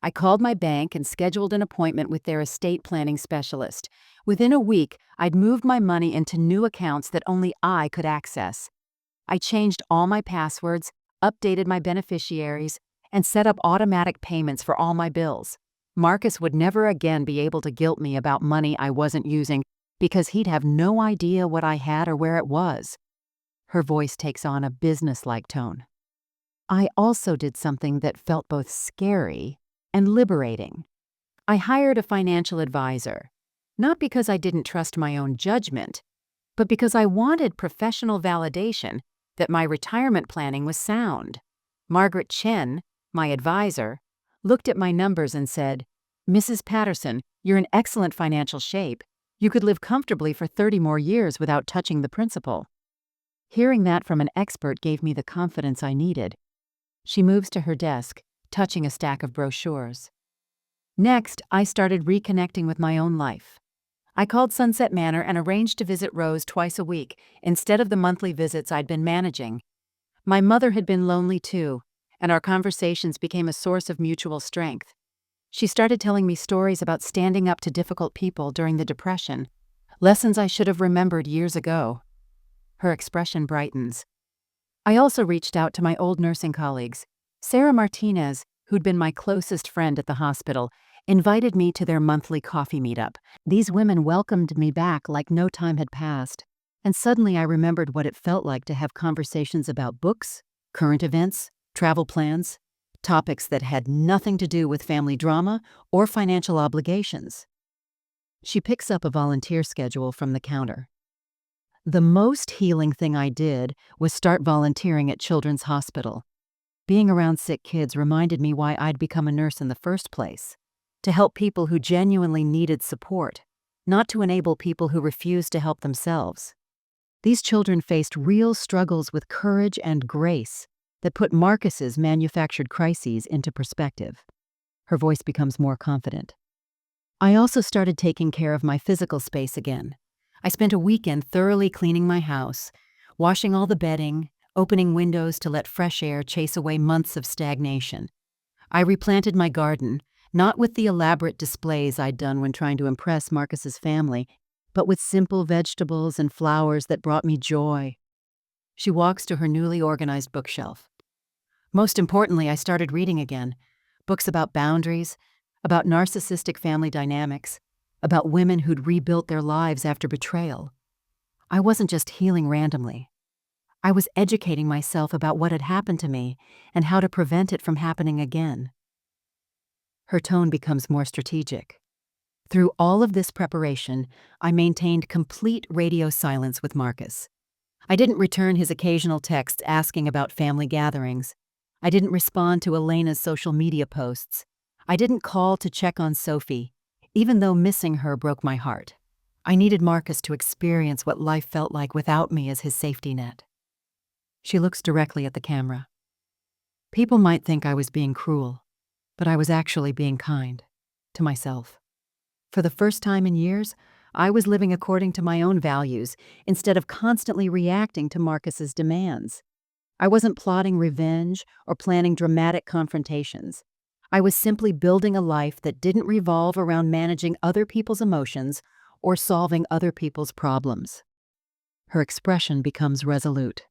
I called my bank and scheduled an appointment with their estate planning specialist. Within a week, I'd moved my money into new accounts that only I could access. I changed all my passwords, updated my beneficiaries, and set up automatic payments for all my bills. Marcus would never again be able to guilt me about money I wasn't using because he'd have no idea what I had or where it was. Her voice takes on a businesslike tone. I also did something that felt both scary and liberating. I hired a financial advisor, not because I didn't trust my own judgment, but because I wanted professional validation that my retirement planning was sound. Margaret Chen, my advisor, looked at my numbers and said, "Mrs. Patterson, you're in excellent financial shape. You could live comfortably for 30 more years without touching the principal." Hearing that from an expert gave me the confidence I needed. She moves to her desk, touching a stack of brochures. Next, I started reconnecting with my own life. I called Sunset Manor and arranged to visit Rose twice a week, instead of the monthly visits I'd been managing. My mother had been lonely too, and our conversations became a source of mutual strength. She started telling me stories about standing up to difficult people during the Depression, lessons I should have remembered years ago. Her expression brightens. I also reached out to my old nursing colleagues. Sarah Martinez, who'd been my closest friend at the hospital, invited me to their monthly coffee meetup. These women welcomed me back like no time had passed, and suddenly I remembered what it felt like to have conversations about books, current events, travel plans, topics that had nothing to do with family drama or financial obligations. She picks up a volunteer schedule from the counter. The most healing thing I did was start volunteering at Children's Hospital. Being around sick kids reminded me why I'd become a nurse in the first place, to help people who genuinely needed support, not to enable people who refused to help themselves. These children faced real struggles with courage and grace that put Marcus's manufactured crises into perspective. Her voice becomes more confident. I also started taking care of my physical space again. I spent a weekend thoroughly cleaning my house, washing all the bedding, opening windows to let fresh air chase away months of stagnation. I replanted my garden, not with the elaborate displays I'd done when trying to impress Marcus's family, but with simple vegetables and flowers that brought me joy. She walks to her newly organized bookshelf. Most importantly, I started reading again. Books about boundaries, about narcissistic family dynamics, about women who'd rebuilt their lives after betrayal. I wasn't just healing randomly. I was educating myself about what had happened to me and how to prevent it from happening again. Her tone becomes more strategic. Through all of this preparation, I maintained complete radio silence with Marcus. I didn't return his occasional texts asking about family gatherings. I didn't respond to Elena's social media posts. I didn't call to check on Sophie, even though missing her broke my heart. I needed Marcus to experience what life felt like without me as his safety net. She looks directly at the camera. People might think I was being cruel, but I was actually being kind to myself. For the first time in years, I was living according to my own values instead of constantly reacting to Marcus's demands. I wasn't plotting revenge or planning dramatic confrontations. I was simply building a life that didn't revolve around managing other people's emotions or solving other people's problems. Her expression becomes resolute.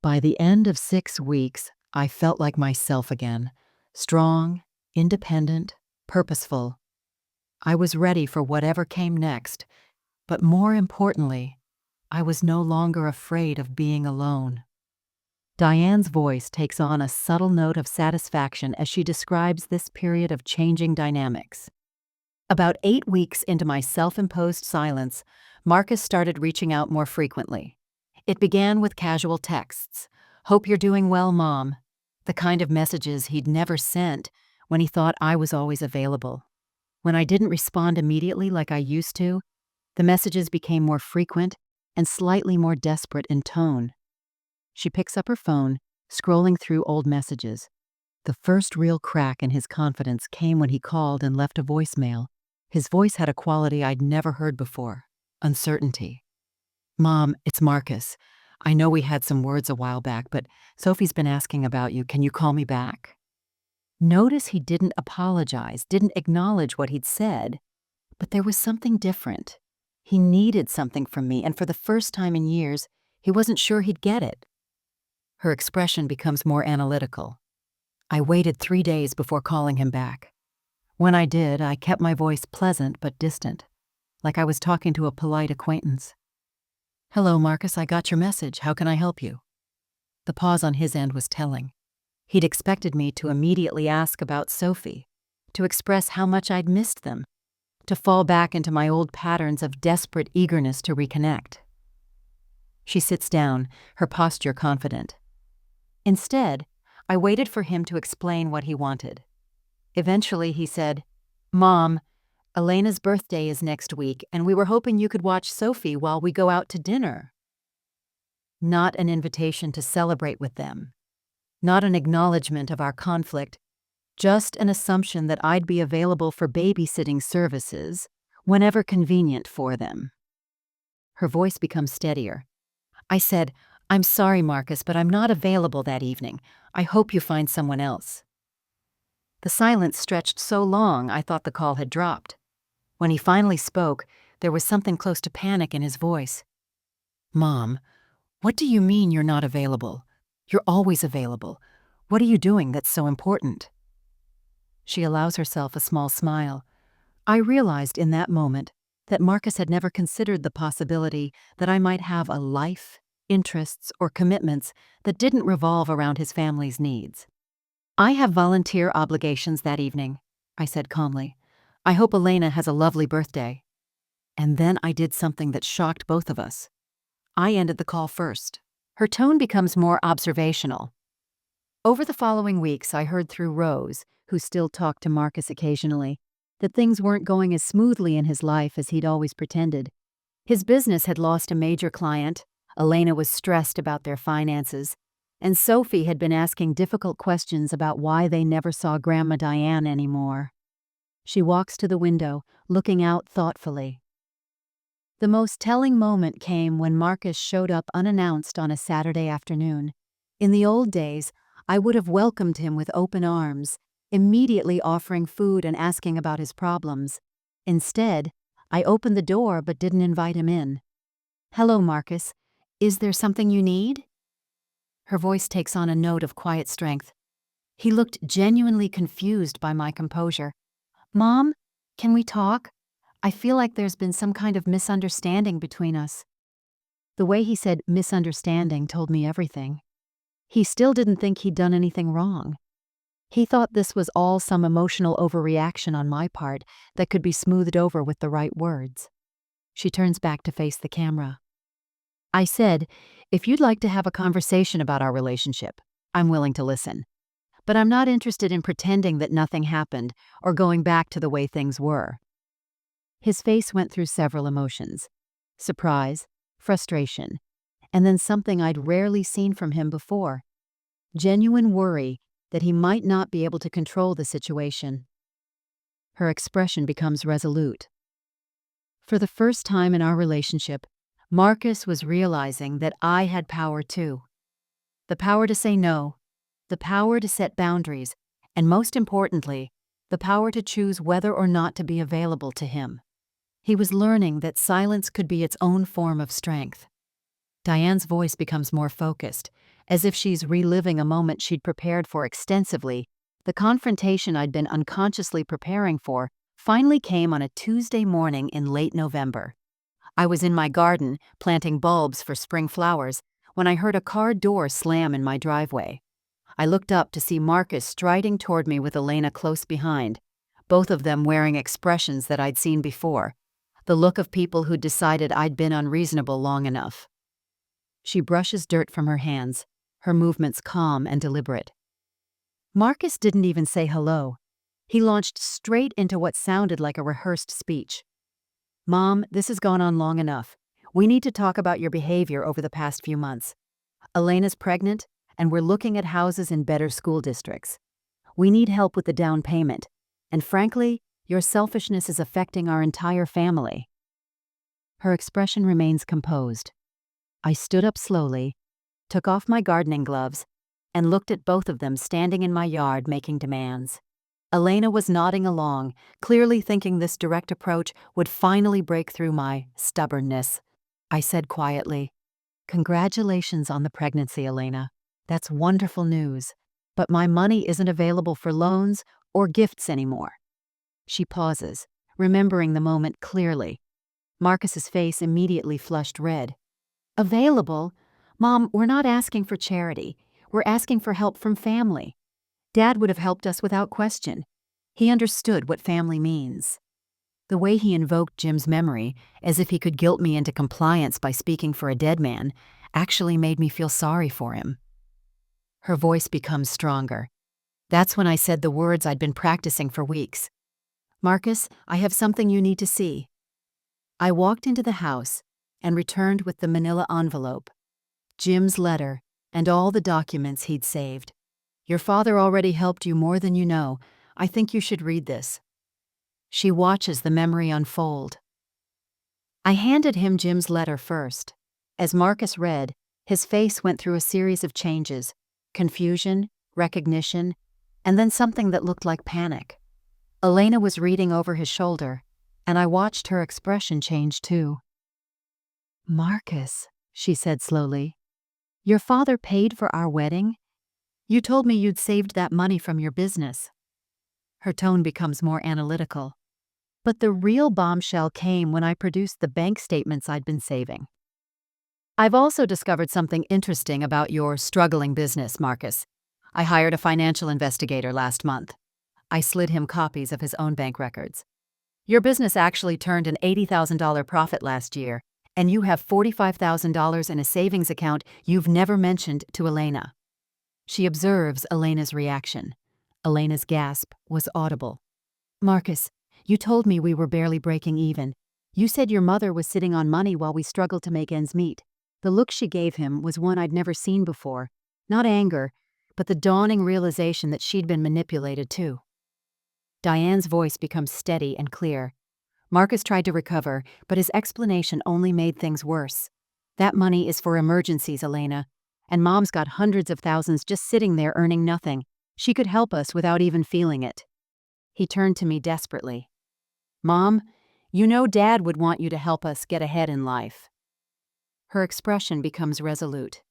By the end of 6 weeks, I felt like myself again, strong, independent, purposeful. I was ready for whatever came next, but more importantly, I was no longer afraid of being alone. Diane's voice takes on a subtle note of satisfaction as she describes this period of changing dynamics. About 8 weeks into my self-imposed silence, Marcus started reaching out more frequently. It began with casual texts. "Hope you're doing well, Mom." The kind of messages he'd never sent when he thought I was always available. When I didn't respond immediately like I used to, the messages became more frequent and slightly more desperate in tone. She picks up her phone, scrolling through old messages. The first real crack in his confidence came when he called and left a voicemail. His voice had a quality I'd never heard before: uncertainty. "Mom, it's Marcus. I know we had some words a while back, but Sophie's been asking about you. Can you call me back?" Notice he didn't apologize, didn't acknowledge what he'd said, but there was something different. He needed something from me, and for the first time in years, he wasn't sure he'd get it. Her expression becomes more analytical. I waited 3 days before calling him back. When I did, I kept my voice pleasant but distant, like I was talking to a polite acquaintance. "Hello, Marcus, I got your message. How can I help you?" The pause on his end was telling. He'd expected me to immediately ask about Sophie, to express how much I'd missed them, to fall back into my old patterns of desperate eagerness to reconnect. She sits down, her posture confident. Instead, I waited for him to explain what he wanted. Eventually, he said, "Mom, Elena's birthday is next week, and we were hoping you could watch Sophie while we go out to dinner." Not an invitation to celebrate with them. Not an acknowledgement of our conflict. Just an assumption that I'd be available for babysitting services whenever convenient for them. Her voice becomes steadier. I said, "I'm sorry, Marcus, but I'm not available that evening. I hope you find someone else." The silence stretched so long I thought the call had dropped. When he finally spoke, there was something close to panic in his voice. "Mom, what do you mean you're not available? You're always available. What are you doing that's so important?" She allows herself a small smile. I realized in that moment that Marcus had never considered the possibility that I might have a life, interests, or commitments that didn't revolve around his family's needs. "I have volunteer obligations that evening," I said calmly. "I hope Elena has a lovely birthday." And then I did something that shocked both of us. I ended the call first. Her tone becomes more observational. Over the following weeks, I heard through Rose, who still talked to Marcus occasionally, that things weren't going as smoothly in his life as he'd always pretended. His business had lost a major client, Elena was stressed about their finances, and Sophie had been asking difficult questions about why they never saw Grandma Diane anymore. She walks to the window, looking out thoughtfully. The most telling moment came when Marcus showed up unannounced on a Saturday afternoon. In the old days, I would have welcomed him with open arms, immediately offering food and asking about his problems. Instead, I opened the door but didn't invite him in. "Hello, Marcus. Is there something you need?" Her voice takes on a note of quiet strength. He looked genuinely confused by my composure. "Mom, can we talk? I feel like there's been some kind of misunderstanding between us." The way he said misunderstanding told me everything. He still didn't think he'd done anything wrong. He thought this was all some emotional overreaction on my part that could be smoothed over with the right words. She turns back to face the camera. I said, "If you'd like to have a conversation about our relationship, I'm willing to listen. But I'm not interested in pretending that nothing happened or going back to the way things were." His face went through several emotions: surprise, frustration, and then something I'd rarely seen from him before: genuine worry that he might not be able to control the situation. Her expression becomes resolute. For the first time in our relationship, Marcus was realizing that I had power too. The power to say no, the power to set boundaries, and most importantly, the power to choose whether or not to be available to him. He was learning that silence could be its own form of strength. Diane's voice becomes more focused, as if she's reliving a moment she'd prepared for extensively. The confrontation I'd been unconsciously preparing for finally came on a Tuesday morning in late November. I was in my garden, planting bulbs for spring flowers, when I heard a car door slam in my driveway. I looked up to see Marcus striding toward me with Elena close behind, both of them wearing expressions that I'd seen before, the look of people who'd decided I'd been unreasonable long enough. She brushes dirt from her hands, her movements calm and deliberate. Marcus didn't even say hello. He launched straight into what sounded like a rehearsed speech. "Mom, this has gone on long enough. We need to talk about your behavior over the past few months. Elena's pregnant, and we're looking at houses in better school districts. We need help with the down payment. And frankly, your selfishness is affecting our entire family." Her expression remains composed. I stood up slowly, took off my gardening gloves, and looked at both of them standing in my yard making demands. Elena was nodding along, clearly thinking this direct approach would finally break through my stubbornness. I said quietly, "Congratulations on the pregnancy, Elena. That's wonderful news. But my money isn't available for loans or gifts anymore." She pauses, remembering the moment clearly. Marcus's face immediately flushed red. "Available? Mom, we're not asking for charity. We're asking for help from family. Dad would have helped us without question. He understood what family means." The way he invoked Jim's memory, as if he could guilt me into compliance by speaking for a dead man, actually made me feel sorry for him. Her voice becomes stronger. That's when I said the words I'd been practicing for weeks. "Marcus, I have something you need to see." I walked into the house and returned with the manila envelope, Jim's letter, and all the documents he'd saved. "Your father already helped you more than you know. I think you should read this." She watches the memory unfold. I handed him Jim's letter first. As Marcus read, his face went through a series of changes: confusion, recognition, and then something that looked like panic. Elena was reading over his shoulder, and I watched her expression change too. "Marcus," she said slowly, "your father paid for our wedding? You told me you'd saved that money from your business." Her tone becomes more analytical. But the real bombshell came when I produced the bank statements I'd been saving. "I've also discovered something interesting about your struggling business, Marcus. I hired a financial investigator last month." I slid him copies of his own bank records. "Your business actually turned an $80,000 profit last year, and you have $45,000 in a savings account you've never mentioned to Elena." She observes Elena's reaction. Elena's gasp was audible. "Marcus, you told me we were barely breaking even. You said your mother was sitting on money while we struggled to make ends meet." The look she gave him was one I'd never seen before. Not anger, but the dawning realization that she'd been manipulated too. Diane's voice becomes steady and clear. Marcus tried to recover, but his explanation only made things worse. "That money is for emergencies, Elena. And Mom's got hundreds of thousands just sitting there earning nothing. She could help us without even feeling it." He turned to me desperately. "Mom, you know Dad would want you to help us get ahead in life." Her expression becomes resolute.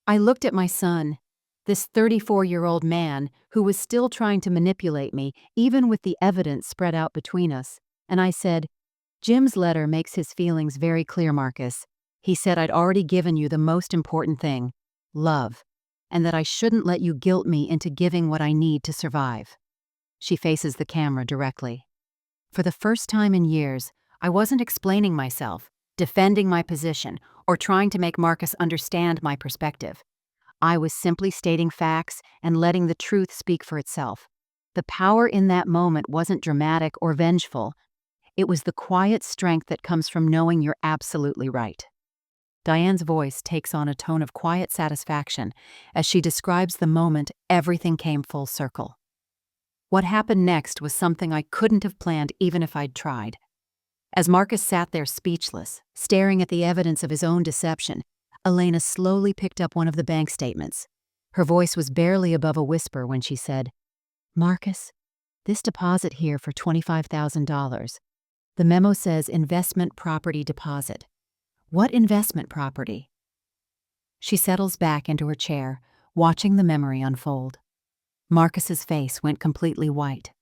I looked at my son, this 34-year-old man who was still trying to manipulate me, even with the evidence spread out between us, and I said, "Jim's letter makes his feelings very clear, Marcus. He said I'd already given you the most important thing, love, and that I shouldn't let you guilt me into giving what I need to survive." She faces the camera directly. For the first time in years, I wasn't explaining myself, defending my position, or trying to make Marcus understand my perspective. I was simply stating facts and letting the truth speak for itself. The power in that moment wasn't dramatic or vengeful. It was the quiet strength that comes from knowing you're absolutely right. Diane's voice takes on a tone of quiet satisfaction as she describes the moment everything came full circle. What happened next was something I couldn't have planned even if I'd tried. As Marcus sat there speechless, staring at the evidence of his own deception, Elena slowly picked up one of the bank statements. Her voice was barely above a whisper when she said, "Marcus, this deposit here for $25,000. The memo says investment property deposit. What investment property?" She settles back into her chair, watching the memory unfold. Marcus's face went completely white.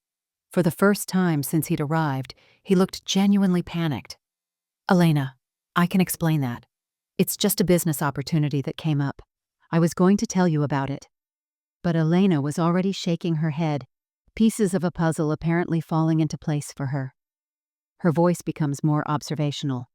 For the first time since he'd arrived, he looked genuinely panicked. "Elena, I can explain that. It's just a business opportunity that came up. I was going to tell you about it." But Elena was already shaking her head, pieces of a puzzle apparently falling into place for her. Her voice becomes more observational.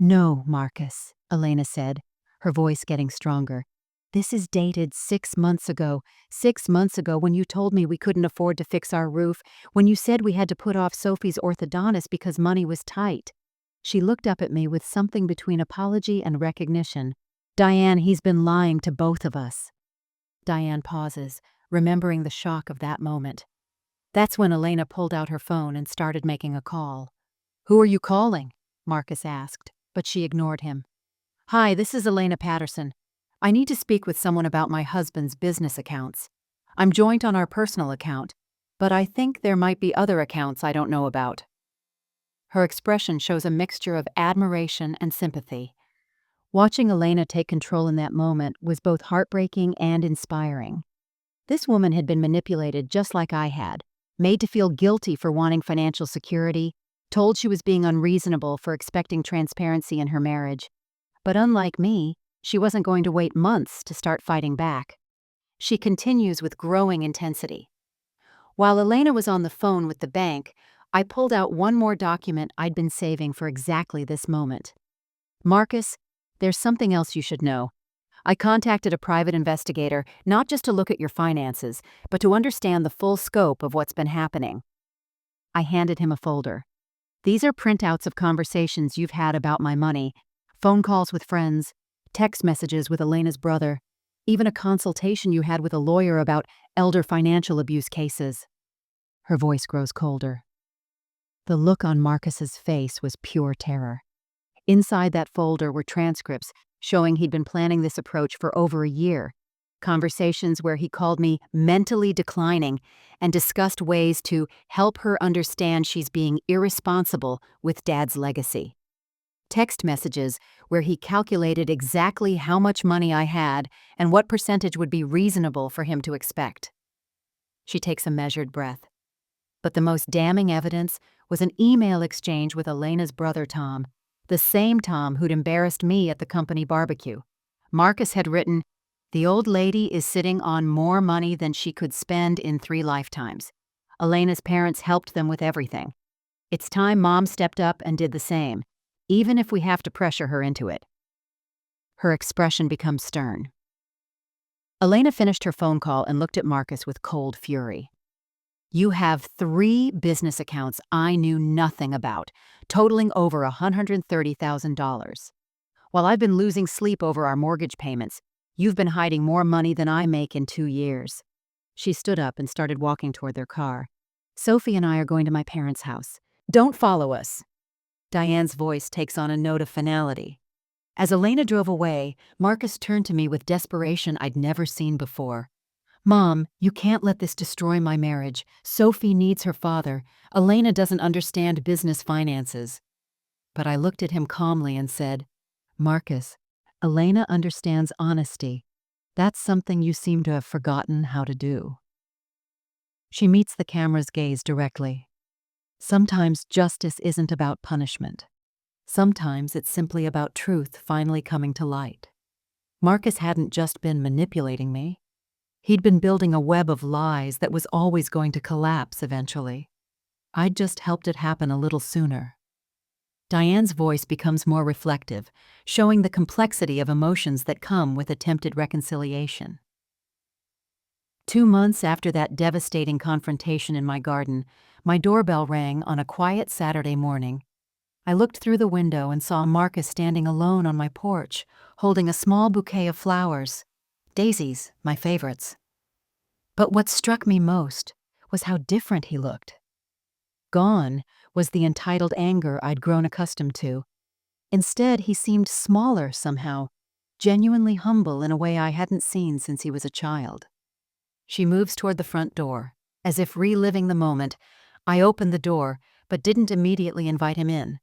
"No, Marcus," Elena said, her voice getting stronger. "This is dated 6 months ago. 6 months ago, when you told me we couldn't afford to fix our roof, when you said we had to put off Sophie's orthodontist because money was tight." She looked up at me with something between apology and recognition. "Diane, he's been lying to both of us." Diane pauses, remembering the shock of that moment. That's when Elena pulled out her phone and started making a call. "Who are you calling?" Marcus asked, but she ignored him. "Hi, this is Elena Patterson. I need to speak with someone about my husband's business accounts. I'm joint on our personal account, but I think there might be other accounts I don't know about." Her expression shows a mixture of admiration and sympathy. Watching Elena take control in that moment was both heartbreaking and inspiring. This woman had been manipulated just like I had, made to feel guilty for wanting financial security, told she was being unreasonable for expecting transparency in her marriage. But unlike me, she wasn't going to wait months to start fighting back. She continues with growing intensity. While Elena was on the phone with the bank, I pulled out one more document I'd been saving for exactly this moment. "Marcus, there's something else you should know. I contacted a private investigator not just to look at your finances, but to understand the full scope of what's been happening." I handed him a folder. "These are printouts of conversations you've had about my money, phone calls with friends, text messages with Elena's brother, even a consultation you had with a lawyer about elder financial abuse cases." Her voice grows colder. The look on Marcus's face was pure terror. Inside that folder were transcripts showing he'd been planning this approach for over a year, conversations where he called me mentally declining and discussed ways to help her understand she's being irresponsible with Dad's legacy. Text messages where he calculated exactly how much money I had and what percentage would be reasonable for him to expect. She takes a measured breath. But the most damning evidence was an email exchange with Elena's brother Tom, the same Tom who'd embarrassed me at the company barbecue. Marcus had written, "The old lady is sitting on more money than she could spend in 3 lifetimes. Elena's parents helped them with everything. It's time Mom stepped up and did the same, even if we have to pressure her into it." Her expression becomes stern. Elena finished her phone call and looked at Marcus with cold fury. "You have 3 business accounts I knew nothing about, totaling over $130,000. While I've been losing sleep over our mortgage payments, you've been hiding more money than I make in 2 years." She stood up and started walking toward their car. "Sophie and I are going to my parents' house. Don't follow us." Diane's voice takes on a note of finality. As Elena drove away, Marcus turned to me with desperation I'd never seen before. "Mom, you can't let this destroy my marriage. Sophie needs her father. Elena doesn't understand business finances." But I looked at him calmly and said, "Marcus, Elena understands honesty. That's something you seem to have forgotten how to do." She meets the camera's gaze directly. Sometimes justice isn't about punishment. Sometimes it's simply about truth finally coming to light. Marcus hadn't just been manipulating me. He'd been building a web of lies that was always going to collapse eventually. I'd just helped it happen a little sooner. Diane's voice becomes more reflective, showing the complexity of emotions that come with attempted reconciliation. 2 months after that devastating confrontation in my garden, my doorbell rang on a quiet Saturday morning. I looked through the window and saw Marcus standing alone on my porch, holding a small bouquet of flowers. Daisies, my favorites. But what struck me most was how different he looked. Gone was the entitled anger I'd grown accustomed to. Instead, he seemed smaller somehow, genuinely humble in a way I hadn't seen since he was a child. She moves toward the front door. As if reliving the moment, I opened the door, but didn't immediately invite him in.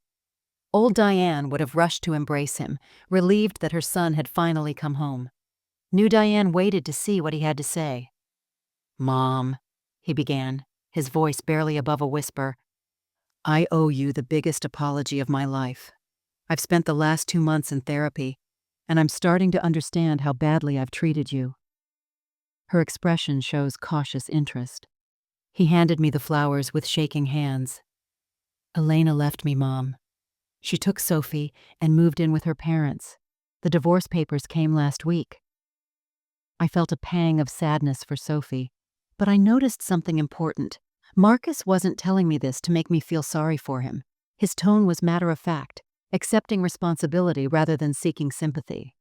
Old Diane would have rushed to embrace him, relieved that her son had finally come home. New Diane waited to see what he had to say. "Mom," he began, his voice barely above a whisper, "I owe you the biggest apology of my life. I've spent the last 2 months in therapy, and I'm starting to understand how badly I've treated you." Her expression shows cautious interest. He handed me the flowers with shaking hands. "Elena left me, Mom. She took Sophie and moved in with her parents. The divorce papers came last week." I felt a pang of sadness for Sophie, but I noticed something important. Marcus wasn't telling me this to make me feel sorry for him. His tone was matter of fact, accepting responsibility rather than seeking sympathy.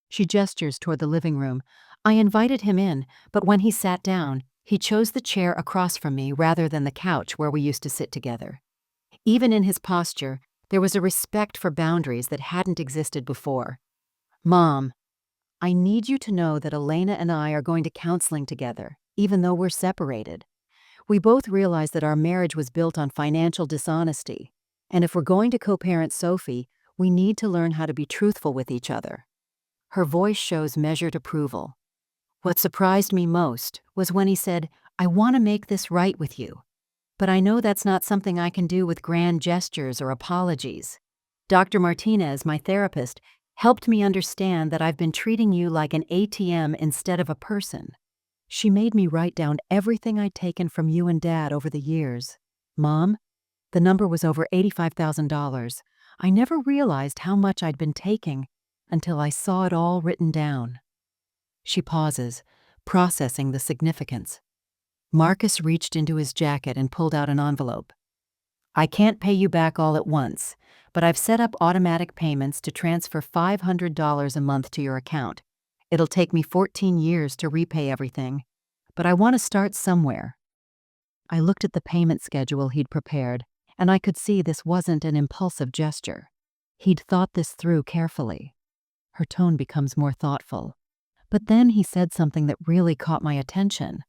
She gestures toward the living room. I invited him in, but when he sat down, he chose the chair across from me rather than the couch where we used to sit together. Even in his posture, there was a respect for boundaries that hadn't existed before. "Mom, I need you to know that Elena and I are going to counseling together, even though we're separated. We both realize that our marriage was built on financial dishonesty, and if we're going to co-parent Sophie, we need to learn how to be truthful with each other." Her voice shows measured approval. What surprised me most was when he said, "I want to make this right with you, but I know that's not something I can do with grand gestures or apologies. Dr. Martinez, my therapist, helped me understand that I've been treating you like an ATM instead of a person. She made me write down everything I'd taken from you and Dad over the years. Mom, the number was over $85,000. I never realized how much I'd been taking until I saw it all written down." She pauses, processing the significance. Marcus reached into his jacket and pulled out an envelope. "I can't pay you back all at once, but I've set up automatic payments to transfer $500 a month to your account. It'll take me 14 years to repay everything, but I want to start somewhere." I looked at the payment schedule he'd prepared, and I could see this wasn't an impulsive gesture. He'd thought this through carefully. Her tone becomes more thoughtful. But then he said something that really caught my attention.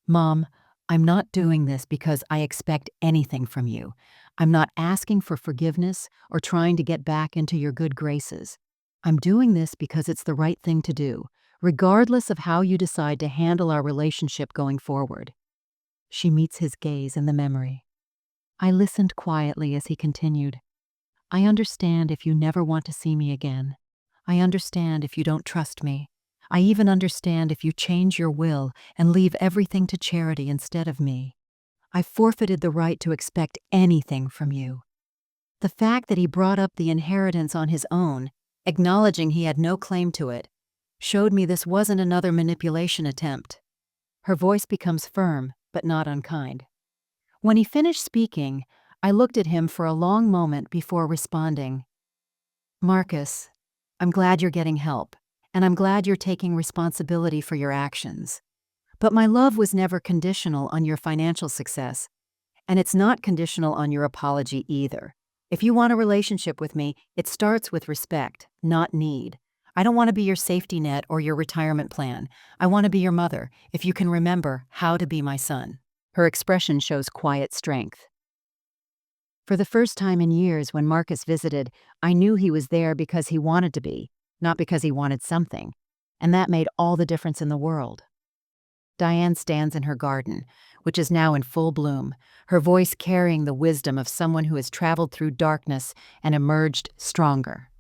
"Mom, I'm not doing this because I expect anything from you. I'm not asking for forgiveness or trying to get back into your good graces. I'm doing this because it's the right thing to do, regardless of how you decide to handle our relationship going forward." She meets his gaze in the memory. I listened quietly as he continued. "I understand if you never want to see me again. I understand if you don't trust me. I even understand if you change your will and leave everything to charity instead of me. I've forfeited the right to expect anything from you." The fact that he brought up the inheritance on his own, acknowledging he had no claim to it, showed me this wasn't another manipulation attempt. Her voice becomes firm, but not unkind. When he finished speaking, I looked at him for a long moment before responding. "Marcus, I'm glad you're getting help, and I'm glad you're taking responsibility for your actions. But my love was never conditional on your financial success, and it's not conditional on your apology either. If you want a relationship with me, it starts with respect, not need. I don't want to be your safety net or your retirement plan. I want to be your mother, if you can remember how to be my son." Her expression shows quiet strength. For the first time in years when Marcus visited, I knew he was there because he wanted to be, not because he wanted something, and that made all the difference in the world. Diane stands in her garden, which is now in full bloom, her voice carrying the wisdom of someone who has traveled through darkness and emerged stronger.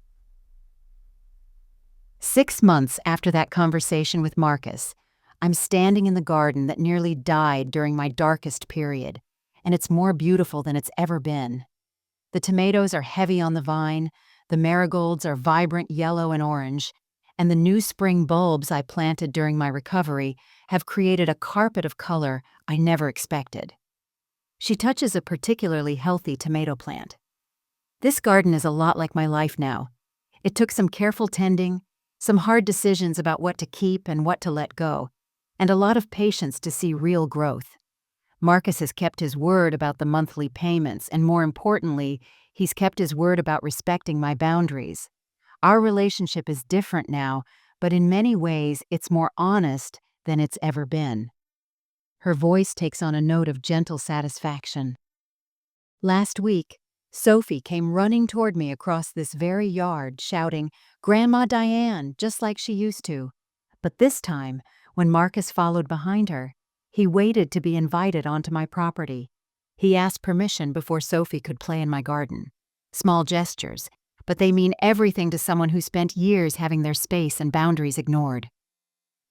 6 months after that conversation with Marcus, I'm standing in the garden that nearly died during my darkest period, and it's more beautiful than it's ever been. The tomatoes are heavy on the vine, the marigolds are vibrant yellow and orange, and the new spring bulbs I planted during my recovery have created a carpet of color I never expected. She touches a particularly healthy tomato plant. This garden is a lot like my life now. It took some careful tending, some hard decisions about what to keep and what to let go, and a lot of patience to see real growth. Marcus has kept his word about the monthly payments, and more importantly, he's kept his word about respecting my boundaries. Our relationship is different now, but in many ways it's more honest than it's ever been. Her voice takes on a note of gentle satisfaction. Last week, Sophie came running toward me across this very yard, shouting, "Grandma Diane," just like she used to. But this time, when Marcus followed behind her, he waited to be invited onto my property. He asked permission before Sophie could play in my garden. Small gestures, but they mean everything to someone who spent years having their space and boundaries ignored.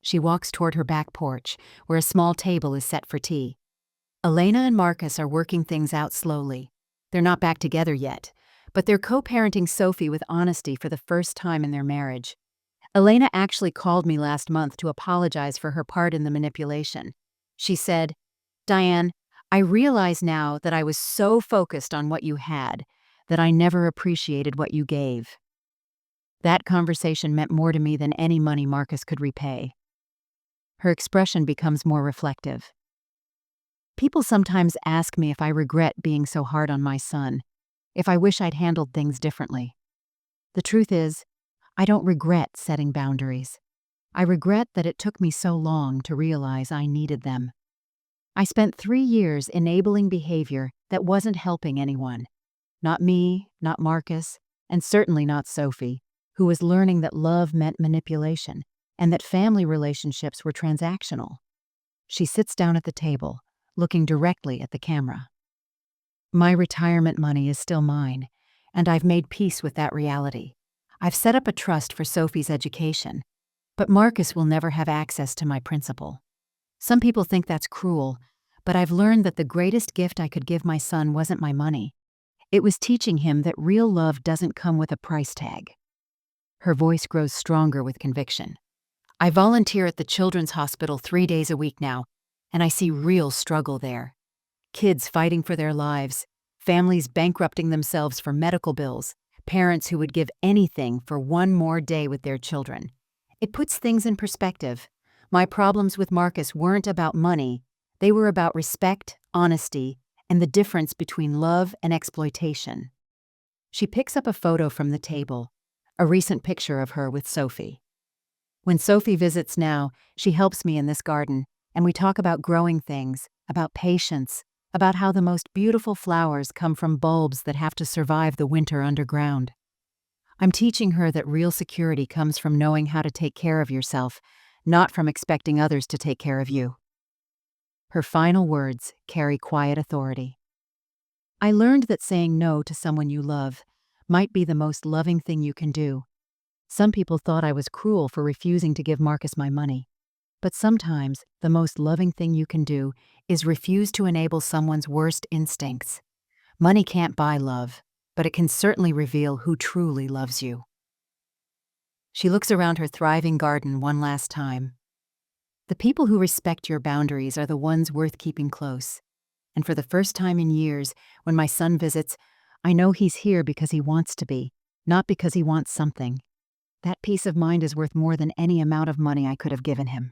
She walks toward her back porch, where a small table is set for tea. Elena and Marcus are working things out slowly. They're not back together yet, but they're co-parenting Sophie with honesty for the first time in their marriage. Elena actually called me last month to apologize for her part in the manipulation. She said, "Diane, I realize now that I was so focused on what you had that I never appreciated what you gave." That conversation meant more to me than any money Marcus could repay. Her expression becomes more reflective. People sometimes ask me if I regret being so hard on my son, if I wish I'd handled things differently. The truth is, I don't regret setting boundaries. I regret that it took me so long to realize I needed them. I spent 3 years enabling behavior that wasn't helping anyone. Not me, not Marcus, and certainly not Sophie, who was learning that love meant manipulation and that family relationships were transactional. She sits down at the table, looking directly at the camera. My retirement money is still mine, and I've made peace with that reality. I've set up a trust for Sophie's education, but Marcus will never have access to my principal. Some people think that's cruel, but I've learned that the greatest gift I could give my son wasn't my money. It was teaching him that real love doesn't come with a price tag. Her voice grows stronger with conviction. I volunteer at the Children's Hospital 3 days a week now, and I see real struggle there. Kids fighting for their lives, families bankrupting themselves for medical bills, parents who would give anything for one more day with their children. It puts things in perspective. My problems with Marcus weren't about money. They were about respect, honesty, and the difference between love and exploitation. She picks up a photo from the table, a recent picture of her with Sophie. When Sophie visits now, she helps me in this garden, and we talk about growing things, about patience, about how the most beautiful flowers come from bulbs that have to survive the winter underground. I'm teaching her that real security comes from knowing how to take care of yourself, not from expecting others to take care of you. Her final words carry quiet authority. I learned that saying no to someone you love might be the most loving thing you can do. Some people thought I was cruel for refusing to give Marcus my money. But sometimes the most loving thing you can do is refuse to enable someone's worst instincts. Money can't buy love, but it can certainly reveal who truly loves you. She looks around her thriving garden one last time. The people who respect your boundaries are the ones worth keeping close. And for the first time in years, when my son visits, I know he's here because he wants to be, not because he wants something. That peace of mind is worth more than any amount of money I could have given him.